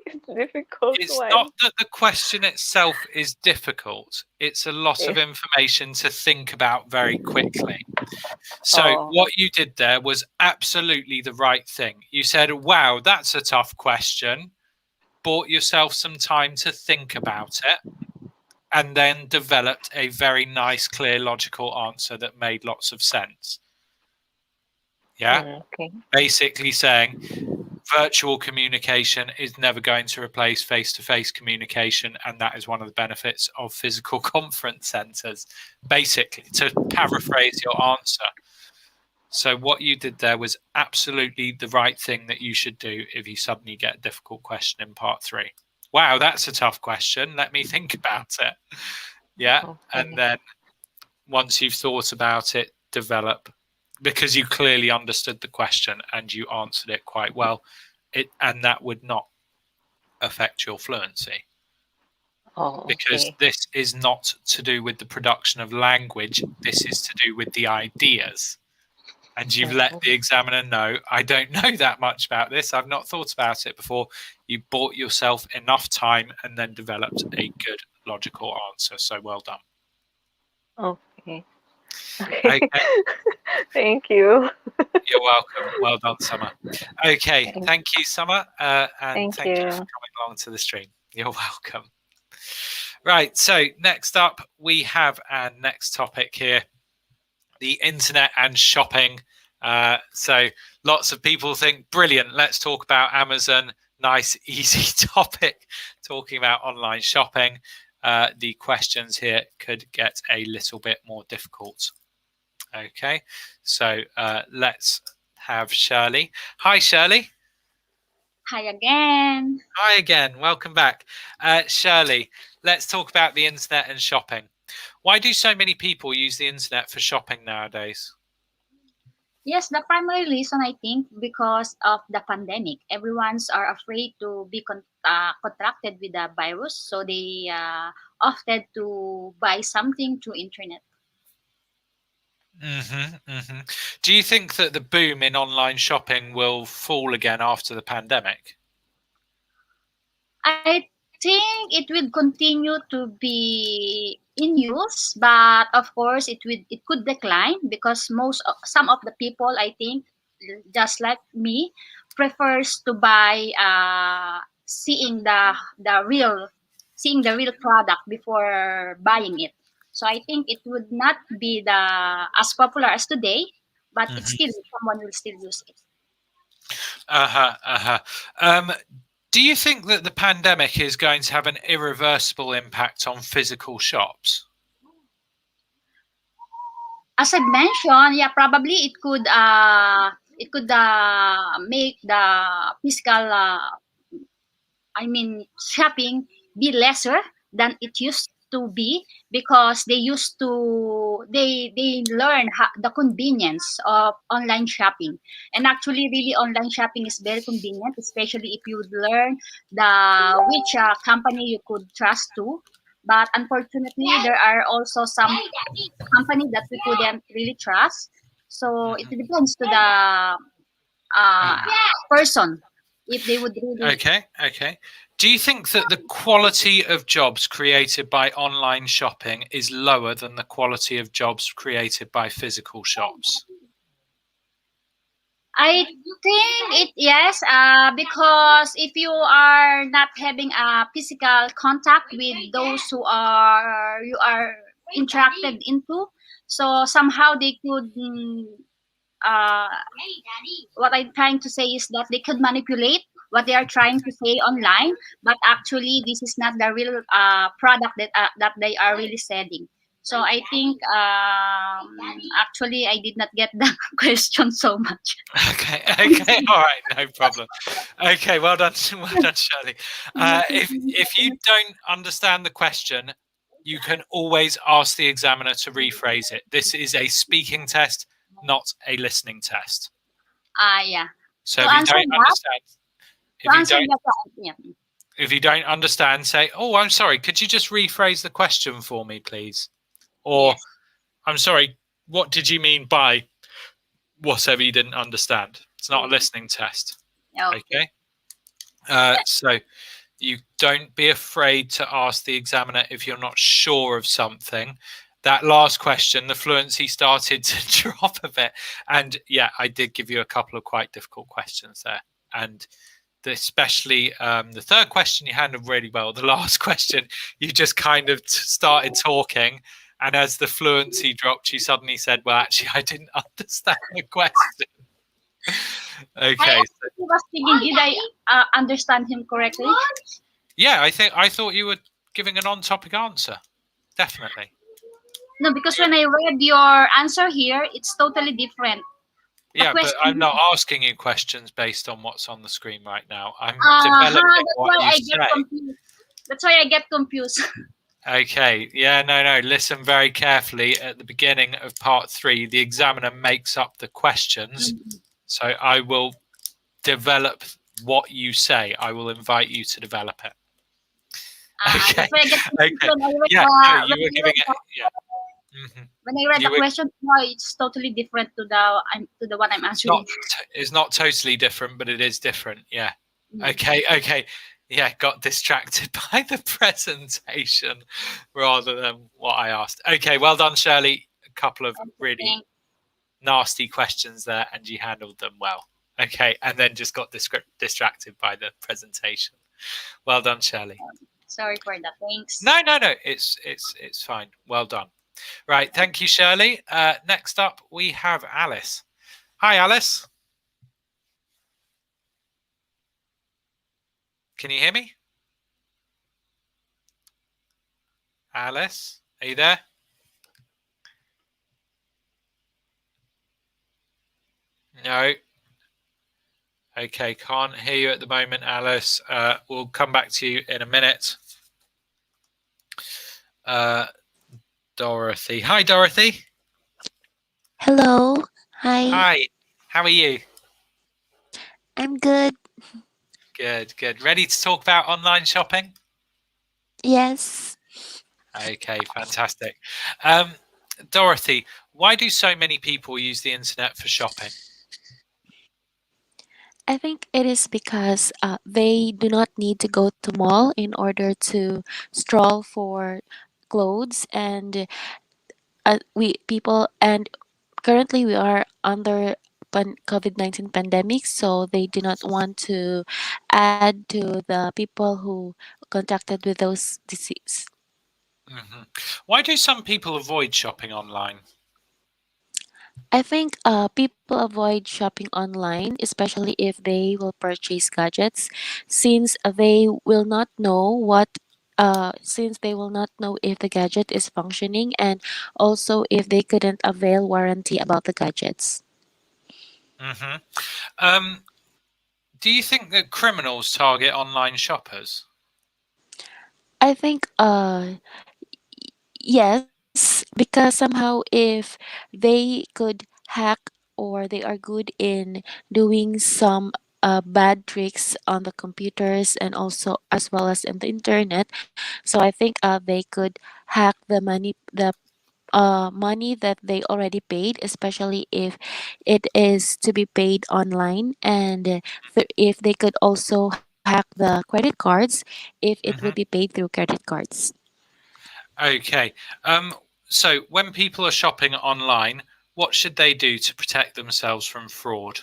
It's difficult It's one. not that the question itself is difficult. It's a lot of Yeah. information to think about very quickly. So Oh. what you did there was absolutely the right thing. You said, wow, that's a tough question. Bought yourself some time to think about it, and then developed a very nice, clear, logical answer that made lots of sense. Yeah. Okay. Basically saying virtual communication is never going to replace face-to-face communication, and that is one of the benefits of physical conference centers. Basically, to paraphrase your answer. So what you did there was absolutely the right thing that you should do if you suddenly get a difficult question in part 3. Wow, that's a tough question. Let me think about it. Yeah. Okay. And then once you've thought about it, develop, because you clearly understood the question and you answered it quite well. And that would not affect your fluency. Oh, Because okay. this is not to do with the production of language. This is to do with the ideas. And you've let the examiner know, I don't know that much about this. I've not thought about it before. You bought yourself enough time and then developed a good logical answer. So well done. Okay. Okay. Thank you. You're welcome. Well done, Summer. Okay. Thank- Thank you, Summer. And Thank thank you for you. coming along to the stream. You're welcome. Right. So next up, we have our next topic here, the internet and shopping. So lots of people think, brilliant, let's talk about Amazon. Nice, easy topic, talking about online shopping. The questions here could get a little bit more difficult. Okay, so let's have Shirley. Hi, Shirley. Hi again. Hi again. Welcome back. Shirley, let's talk about the internet and shopping. Why do so many people use the internet for shopping nowadays? Yes, the primary reason I think because of the pandemic, everyone's are afraid to be contracted with the virus, so they opted to buy something through internet. Do you think that the boom in online shopping will fall again after the pandemic? I think it will continue to be in use, but of course it could decline because some of the people, I think, just like me, prefers to buy seeing the real product before buying it. So I think it would not be the as popular as today, but it's still someone will still use it. Do you think that the pandemic is going to have an irreversible impact on physical shops? As I mentioned, yeah, probably it could make the physical shopping be lesser than it used to be, because they learn the convenience of online shopping. And actually, really, online shopping is very convenient, especially if you learn the which company you could trust to. But unfortunately, there are also some companies that we couldn't really trust. So it depends to the uh, person if they would really. Okay. Do you think that the quality of jobs created by online shopping is lower than the quality of jobs created by physical shops? I think it yes, because if you are not having a physical contact with those who are you are interacted into, so somehow they could. Uh, what I'm trying to say is that they could manipulate what they are trying to say online, but actually this is not the real product that they are really selling. So I think actually I did not get the question so much. Okay, all right, no problem. Okay, well done, Shirley. If you don't understand the question, you can always ask the examiner to rephrase it. This is a speaking test, not a listening test. Yeah. So To if you answer don't that, understand, to answer that, yeah. if you don't understand, say, "Oh, I'm sorry. Could you just rephrase the question for me, please?" Or, Yes. "I'm sorry. What did you mean by whatever you didn't understand?" It's not a listening test. Okay. So you don't be afraid to ask the examiner if you're not sure of something. That last question, the fluency started to drop a bit. And yeah, I did give you a couple of quite difficult questions there. And especially the third question you handled really well. The last question, you just kind of started talking. And as the fluency dropped, you suddenly said, well, actually, I didn't understand the question. Okay. I was thinking, did I understand him correctly? Yeah, I thought you were giving an on-topic answer. Definitely. No, because when I read your answer here, it's totally different. Yeah, but I'm not asking you questions based on what's on the screen right now. I'm developing That's what why you I get say. confused. That's why I get confused. Okay. Yeah, no. Listen very carefully. At the beginning of part 3, the examiner makes up the questions. So I will develop what you say. I will invite you to develop it. Okay. That's why I get confused Okay. when I read Yeah, no, you were giving it. Yeah. when I read You the were, question, why it's totally different to the one I'm answering. it's not totally different, but it is different. Yeah. Okay. Yeah, got distracted by the presentation rather than what I asked. Okay, well done, Shirley. A couple of really nasty questions there, and you handled them well. Okay, and then just got distracted by the presentation. Well done, Shirley. Sorry for that. Thanks. No. It's fine. Well done. Right, thank you, Shirley. Next up, we have Alice. Hi, Alice. Can you hear me? Alice, are you there? No. Okay, can't hear you at the moment, Alice. We'll come back to you in a minute. Dorothy. Hi, Dorothy. Hello. Hi. Hi. How are you? I'm good. Good. Ready to talk about online shopping? Yes. Okay, fantastic. Dorothy, why do so many people use the internet for shopping? I think it is because they do not need to go to mall in order to stroll for clothes, and we people and currently we are under COVID-19 pandemic, so they do not want to add to the people who contacted with those disease. Why do some people avoid shopping online? I think people avoid shopping online, especially if they will purchase gadgets, since they will not know since they will not know if the gadget is functioning, and also if they couldn't avail warranty about the gadgets. Do you think that criminals target online shoppers? I think yes, because somehow if they could hack or they are good in doing some bad tricks on the computers and also as well as in the internet, so I think they could hack the money that they already paid, especially if it is to be paid online, and if they could also hack the credit cards if it would be Mhm. paid through credit cards. Okay. So when people are shopping online, what should they do to protect themselves from fraud?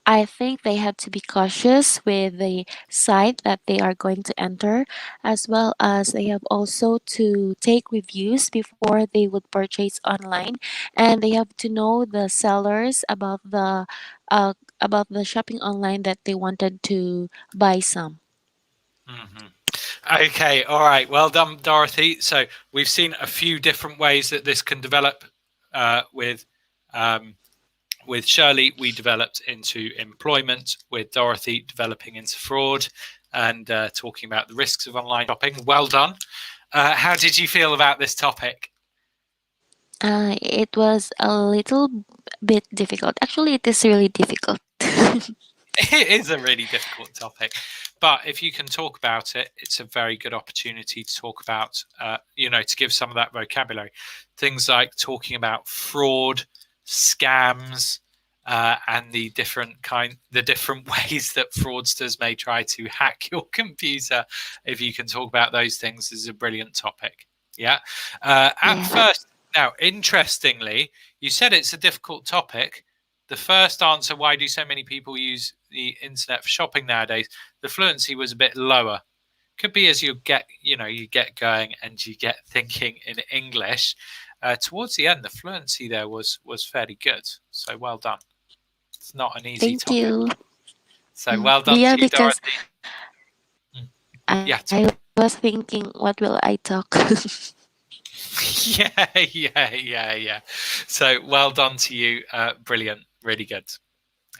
I think they have to be cautious with the site that they are going to enter, as well as they have also to take reviews before they would purchase online, and they have to know the sellers about the shopping online that they wanted to buy some. Hmm. Okay, all right. Well done, Dorothy. So we've seen a few different ways that this can develop. With Shirley, we developed into employment. With Dorothy, developing into fraud, and talking about the risks of online shopping. Well done. How did you feel about this topic? It was a little bit difficult. Actually, it is really difficult. It is a really difficult topic, but if you can talk about it, it's a very good opportunity to talk about, to give some of that vocabulary. Things like talking about fraud, scams, and the different ways that fraudsters may try to hack your computer. If you can talk about those things, is a brilliant topic. Yeah. At Yeah. first, now, interestingly, you said it's a difficult topic. The first answer, why do so many people use the internet for shopping nowadays? The fluency was a bit lower. Could be as you get going and you get thinking in English. Towards the end, the fluency there was fairly good. So well done. It's not an easy Thank topic. you. So well done Yeah, to you, because Dorothy. Mm. I Yeah, was thinking, what will I talk? yeah. So well done to you. Brilliant, really good.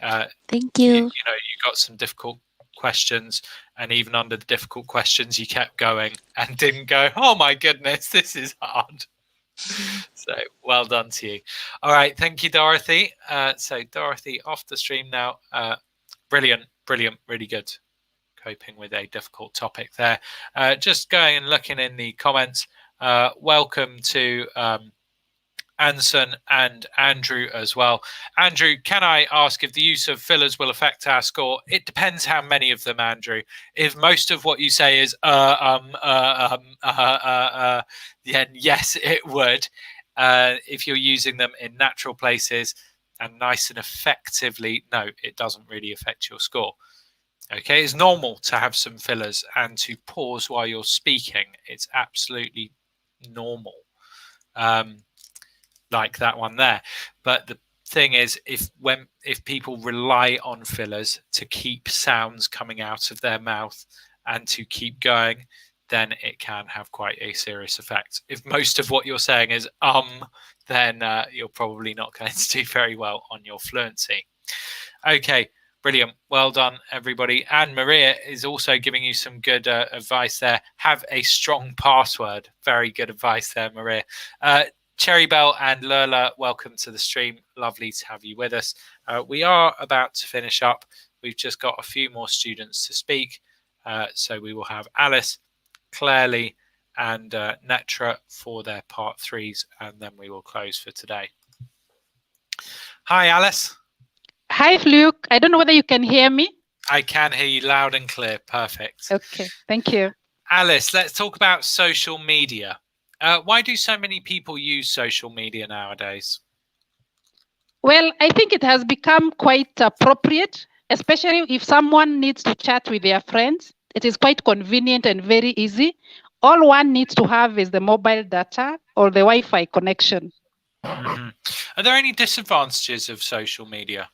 Thank you, you. you know, you got some difficult questions, and even under the difficult questions, you kept going and didn't go, oh my goodness, this is hard. So well done to you. All right, thank you, Dorothy. So Dorothy off the stream now. Brilliant, really good. Coping with a difficult topic there. Just going and looking in the comments. Welcome to Anson and Andrew as well. Andrew, can I ask if the use of fillers will affect our score? It depends how many of them, Andrew. If most of what you say is then yes, it would. If you're using them in natural places and nice and effectively, no, it doesn't really affect your score. Okay, it's normal to have some fillers and to pause while you're speaking. It's absolutely normal. Like that one there. But the thing is, if people rely on fillers to keep sounds coming out of their mouth and to keep going, then it can have quite a serious effect. If most of what you're saying is then you're probably not going to do very well on your fluency. Okay, brilliant. Well done, everybody. And Maria is also giving you some good advice there. Have a strong password. Very good advice there, Maria. Cherry Bell and Lola, welcome to the stream. Lovely to have you with us. We are about to finish up. We've just got a few more students to speak. So we will have Alice, Claire Lee, and Netra for their part threes, and then we will close for today. Hi, Alice. Hi, Luke. I don't know whether you can hear me. I can hear you loud and clear. Perfect. Okay, thank you. Alice, let's talk about social media. Why do so many people use social media nowadays? Well, I think it has become quite appropriate, especially if someone needs to chat with their friends. It is quite convenient and very easy. All one needs to have is the mobile data or the Wi-Fi connection. Mm-hmm. Are there any disadvantages of social media?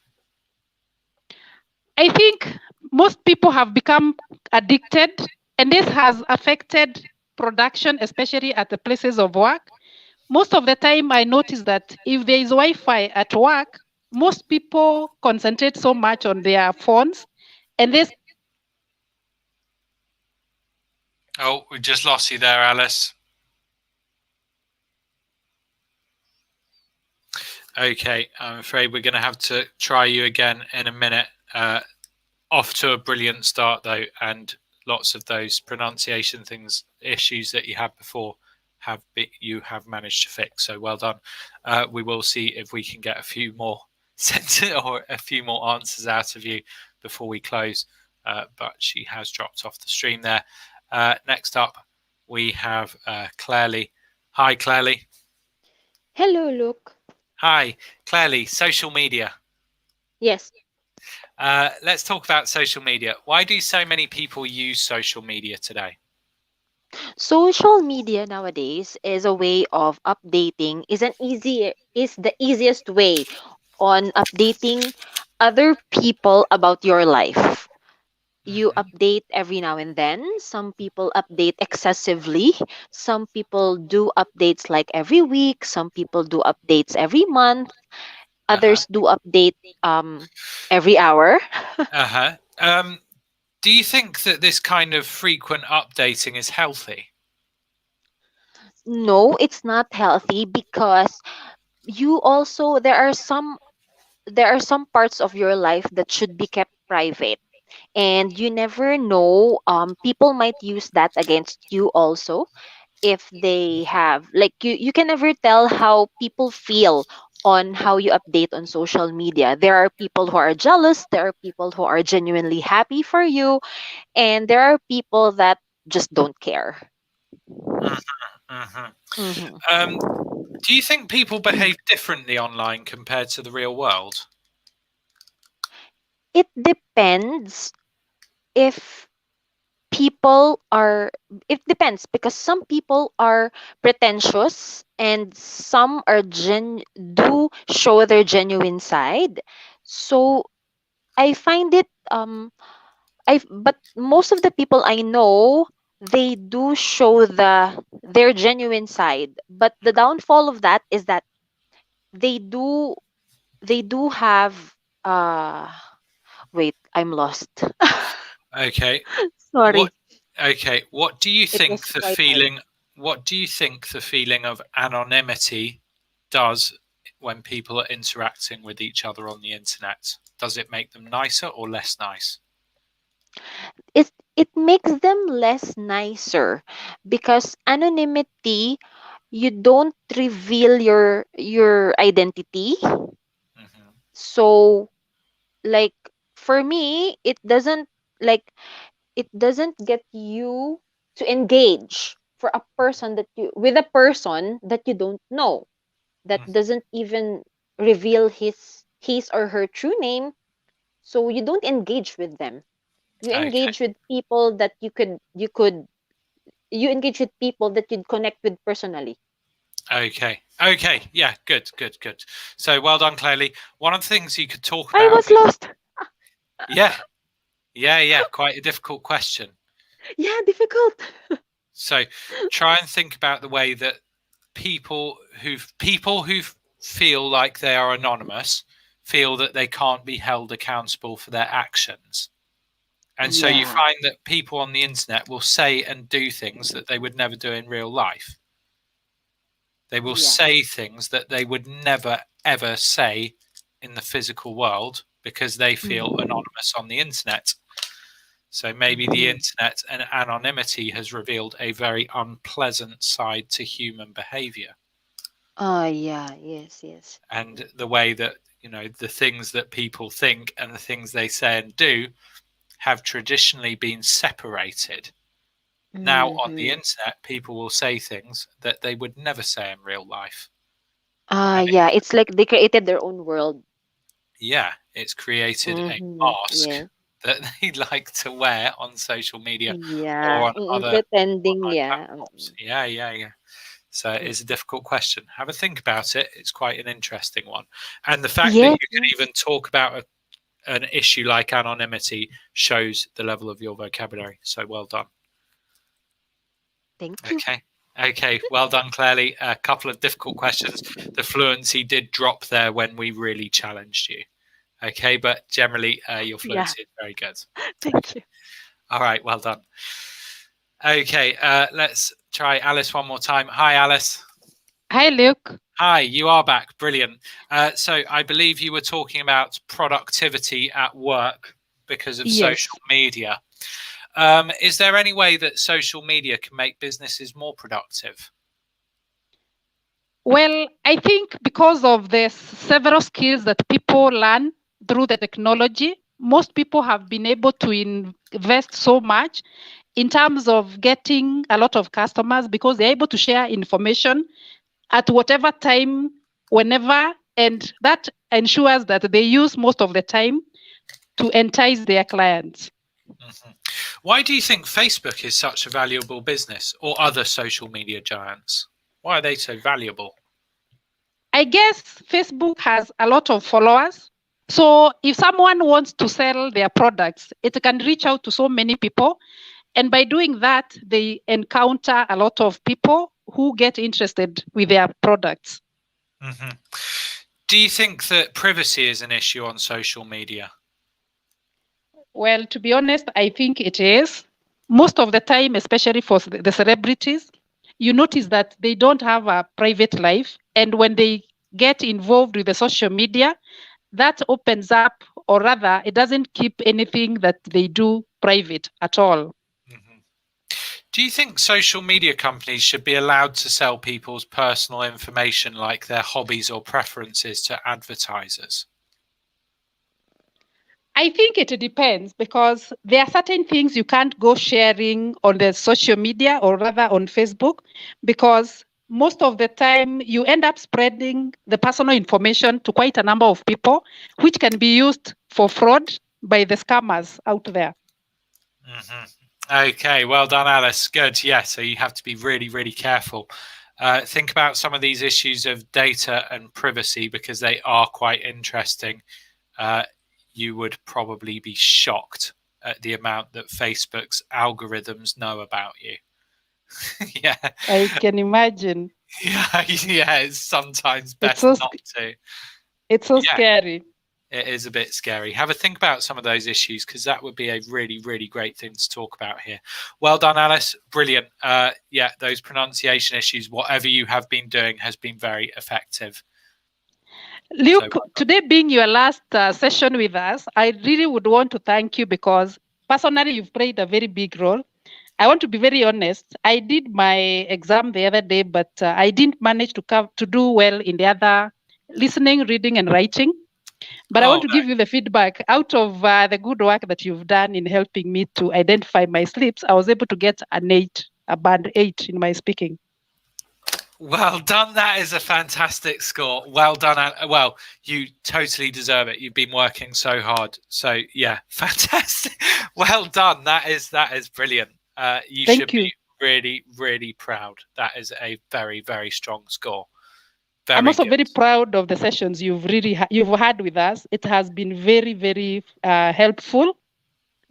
I think most people have become addicted, and this has affected production, especially at the places of work. Most of the time, I notice that if there is Wi-Fi at work, most people concentrate so much on their phones, and this Oh, we just lost you there, Alice. Okay, I'm afraid we're going to have to try you again in a minute. Off to a brilliant start, though, and lots of those pronunciation issues that you had before you have managed to fix. So well done. We will see if we can get a few more or a few more answers out of you before we close. But she has dropped off the stream there. Next up, we have Claire Lee. Hi, Claire Lee. Hello, Luke. Hi, Claire Lee. Social media. Yes. Let's talk about social media. Why do so many people use social media today? Social media nowadays is a way of updating, is the easiest way on updating other people about your life. You update every now and then. Some people update excessively. Some people do updates like every week. Some people do updates every month. Others do update every hour. Do you think that this kind of frequent updating is healthy? No, it's not healthy because there are some parts of your life that should be kept private, and you never know, people might use that against you also. If they have, like, you can never tell how people feel on how you update on social media. There are people who are jealous, there are people who are genuinely happy for you, and there are people that just don't care. Do you think people behave differently online compared to the real world? It depends. if it depends, because some people are pretentious and some do show their genuine side. So I find it I but most of the people I know, they do show their genuine side, but the downfall of that is that they do they do have uh wait, I'm lost. Okay. Sorry. What do you It think was quite hard. the feeling of anonymity does when people are interacting with each other on the internet? Does it make them nicer or less nice? It makes them less nicer, because anonymity, you don't reveal your identity. So, like, for me, it doesn't get you to engage for a person that you with a person that you don't know, that doesn't even reveal his or her true name. So you don't engage with them. You Okay. engage with people that you engage with people that you'd connect with personally. Okay. Yeah. Good. So well done, Claire. One of the things you could talk I about. was lost. Yeah. Quite a difficult question. Yeah, difficult. So try and think about the way that people who feel like they are anonymous feel that they can't be held accountable for their actions. And so you Yeah. find that people on the internet will say and do things that they would never do in real life. They will Yeah. say things that they would never, ever say in the physical world because they feel anonymous on the internet. So maybe the internet and anonymity has revealed a very unpleasant side to human behavior. Yeah, yes. And the way that, the things that people think and the things they say and do have traditionally been separated. Now, on the internet, people will say things that they would never say in real life. Yeah, it's like they created their own world. It's created a Yeah. mask that they like to wear on social media Yeah. or on other Pretending, online yeah. platforms. Yeah. So it's a difficult question. Have a think about it. It's quite an interesting one. And the fact that Yes, you can even talk about an issue like anonymity shows the level of your vocabulary. So well done. thank you. Okay. Well done, Claire. A couple of difficult questions. The fluency did drop there when we really challenged you. Okay, but generally your fluency is very good. Thank you. All right, well done. Okay, let's try Alice one more time. Hi, Alice. Hi, Luke. Hi, you are back. Brilliant. So I believe you were talking about productivity at work because of Yes. social media. Is there any way that social media can make businesses more productive? Well, I think because of the several skills that people learn through the technology, most people have been able to invest so much in terms of getting a lot of customers because they're able to share information at whatever time, whenever, and that ensures that they use most of the time to entice their clients. Why do you think Facebook is such a valuable business, or other social media giants? Why are they so valuable? I guess Facebook has a lot of followers. So if someone wants to sell their products, it can reach out to so many people. And by doing that, they encounter a lot of people who get interested with their products. Do you think that privacy is an issue on social media? Well, to be honest, I think it is. Most of the time, especially for the celebrities, you notice that they don't have a private life. And when they get involved with the social media, that opens up, or rather, it doesn't keep anything that they do private at all. Do you think social media companies should be allowed to sell people's personal information like their hobbies or preferences to advertisers? I think it depends because there are certain things you can't go sharing on the social media or rather on Facebook because most of the time you end up spreading the personal information to quite a number of people, which can be used for fraud by the scammers out there. Okay, well done, Alice. Good. Yeah, so you have to be really, really careful. Think about some of these issues of data and privacy because they are quite interesting. You would probably be shocked at the amount that Facebook's algorithms know about you. Yeah. I can imagine. Yeah, it's sometimes best so not to. It's so Yeah. scary. It is a bit scary. Have a think about some of those issues because that would be a really, really great thing to talk about here. Well done, Alice. Brilliant. Yeah, those pronunciation issues, whatever you have been doing, has been very effective. Luke, today being your last session with us, I really would want to thank you because personally you've played a very big role. I want to be very honest. I did my exam the other day, but I didn't manage to do well in the other listening, reading, and writing. But I want to give you the feedback. Out of the good work that you've done in helping me to identify my slips, I was able to get a band 8 in my speaking. Well done. That is a fantastic score. Well done. Well, you totally deserve it. You've been working so hard. So yeah, fantastic. Well done. That is brilliant. You should be really, really proud. That is a very, very strong score. I'm also very proud of the sessions you've had with us. It has been very, very helpful.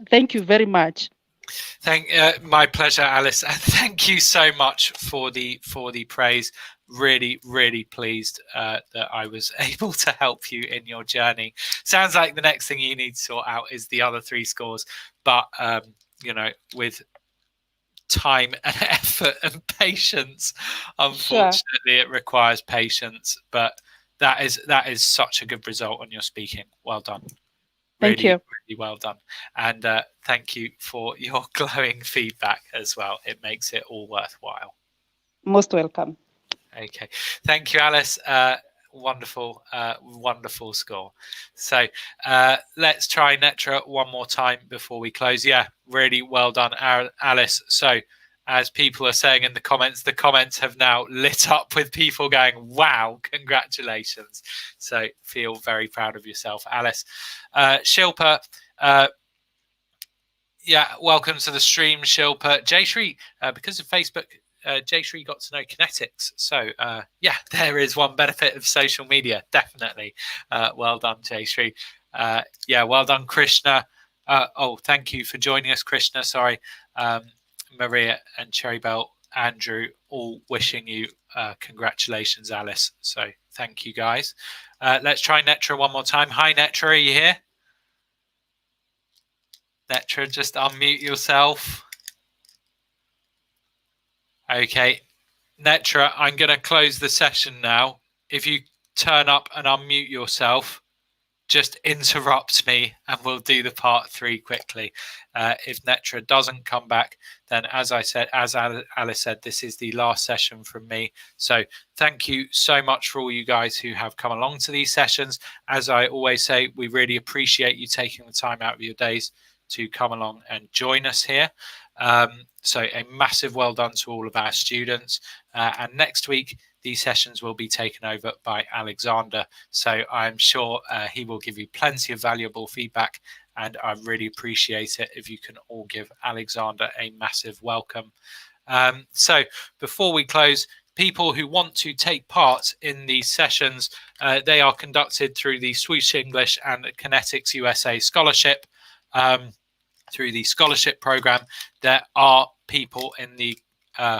Thank you very much. My pleasure, Alice. Thank you so much for the praise. Really, really pleased that I was able to help you in your journey. Sounds like the next thing you need to sort out is the other 3 scores, but you know, with time and effort and patience, unfortunately, it requires patience. But that is such a good result on your speaking. Well done. Thank you. Really well done. And thank you for your glowing feedback as well. It makes it all worthwhile. Most welcome. Okay. Thank you, Alice. Wonderful, wonderful score. So let's try Netra one more time before we close. Yeah, really well done, Alice. So as people are saying in the comments have now lit up with people going, wow, congratulations. So feel very proud of yourself, Alice. Shilpa, yeah, welcome to the stream, Shilpa. Jayshree, because of Facebook, Jayshree got to know Connetics. So yeah, there is one benefit of social media, definitely. Well done, Jayshree. Yeah, well done, Krishna. Oh, thank you for joining us, Krishna. Sorry. Maria and Cherry Bell, Andrew, all wishing you congratulations, Alice. So thank you, guys. Let's try Netra one more time. Hi, Netra, are you here? Netra, just unmute yourself. Okay, Netra, I'm going to close the session now. If you turn up and unmute yourself, just interrupt me and we'll do the part 3 quickly. If Netra doesn't come back, then as I said, as Alice said, this is the last session from me. So thank you so much for all you guys who have come along to these sessions. As I always say, we really appreciate you taking the time out of your days to come along and join us here. So a massive well done to all of our students. And next week, these sessions will be taken over by Alexander. So I'm sure he will give you plenty of valuable feedback, and I really appreciate it if you can all give Alexander a massive welcome. So before we close, people who want to take part in these sessions, they are conducted through the Swoosh English and Connetics USA Scholarship. Through the scholarship program, there are people in the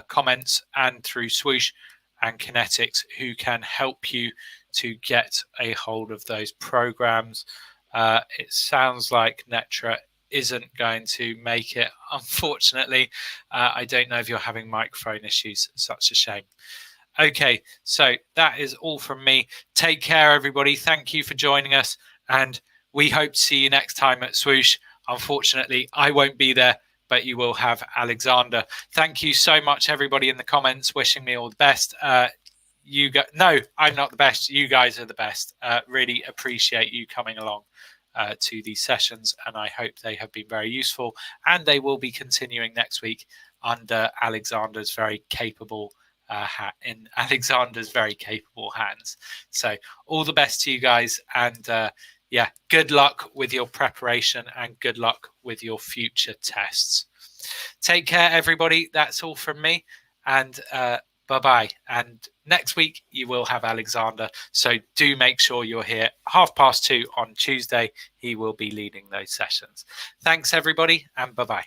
comments and through Swoosh and Connetics who can help you to get a hold of those programs. It sounds like Netra isn't going to make it, unfortunately. I don't know if you're having microphone issues. Such a shame. Okay, so that is all from me. Take care, everybody. Thank you for joining us, and we hope to see you next time at Swoosh. Unfortunately, I won't be there, but you will have Alexander. Thank you so much, everybody in the comments, wishing me all the best. No, I'm not the best. You guys are the best. Really appreciate you coming along to these sessions, and I hope they have been very useful. And they will be continuing next week under Alexander's very capable hands. So all the best to you guys, and yeah, good luck with your preparation and good luck with your future tests. Take care, everybody. That's all from me, and bye-bye. And next week you will have Alexander, so do make sure you're here 2:30 on Tuesday. He will be leading those sessions. Thanks, everybody, and bye-bye.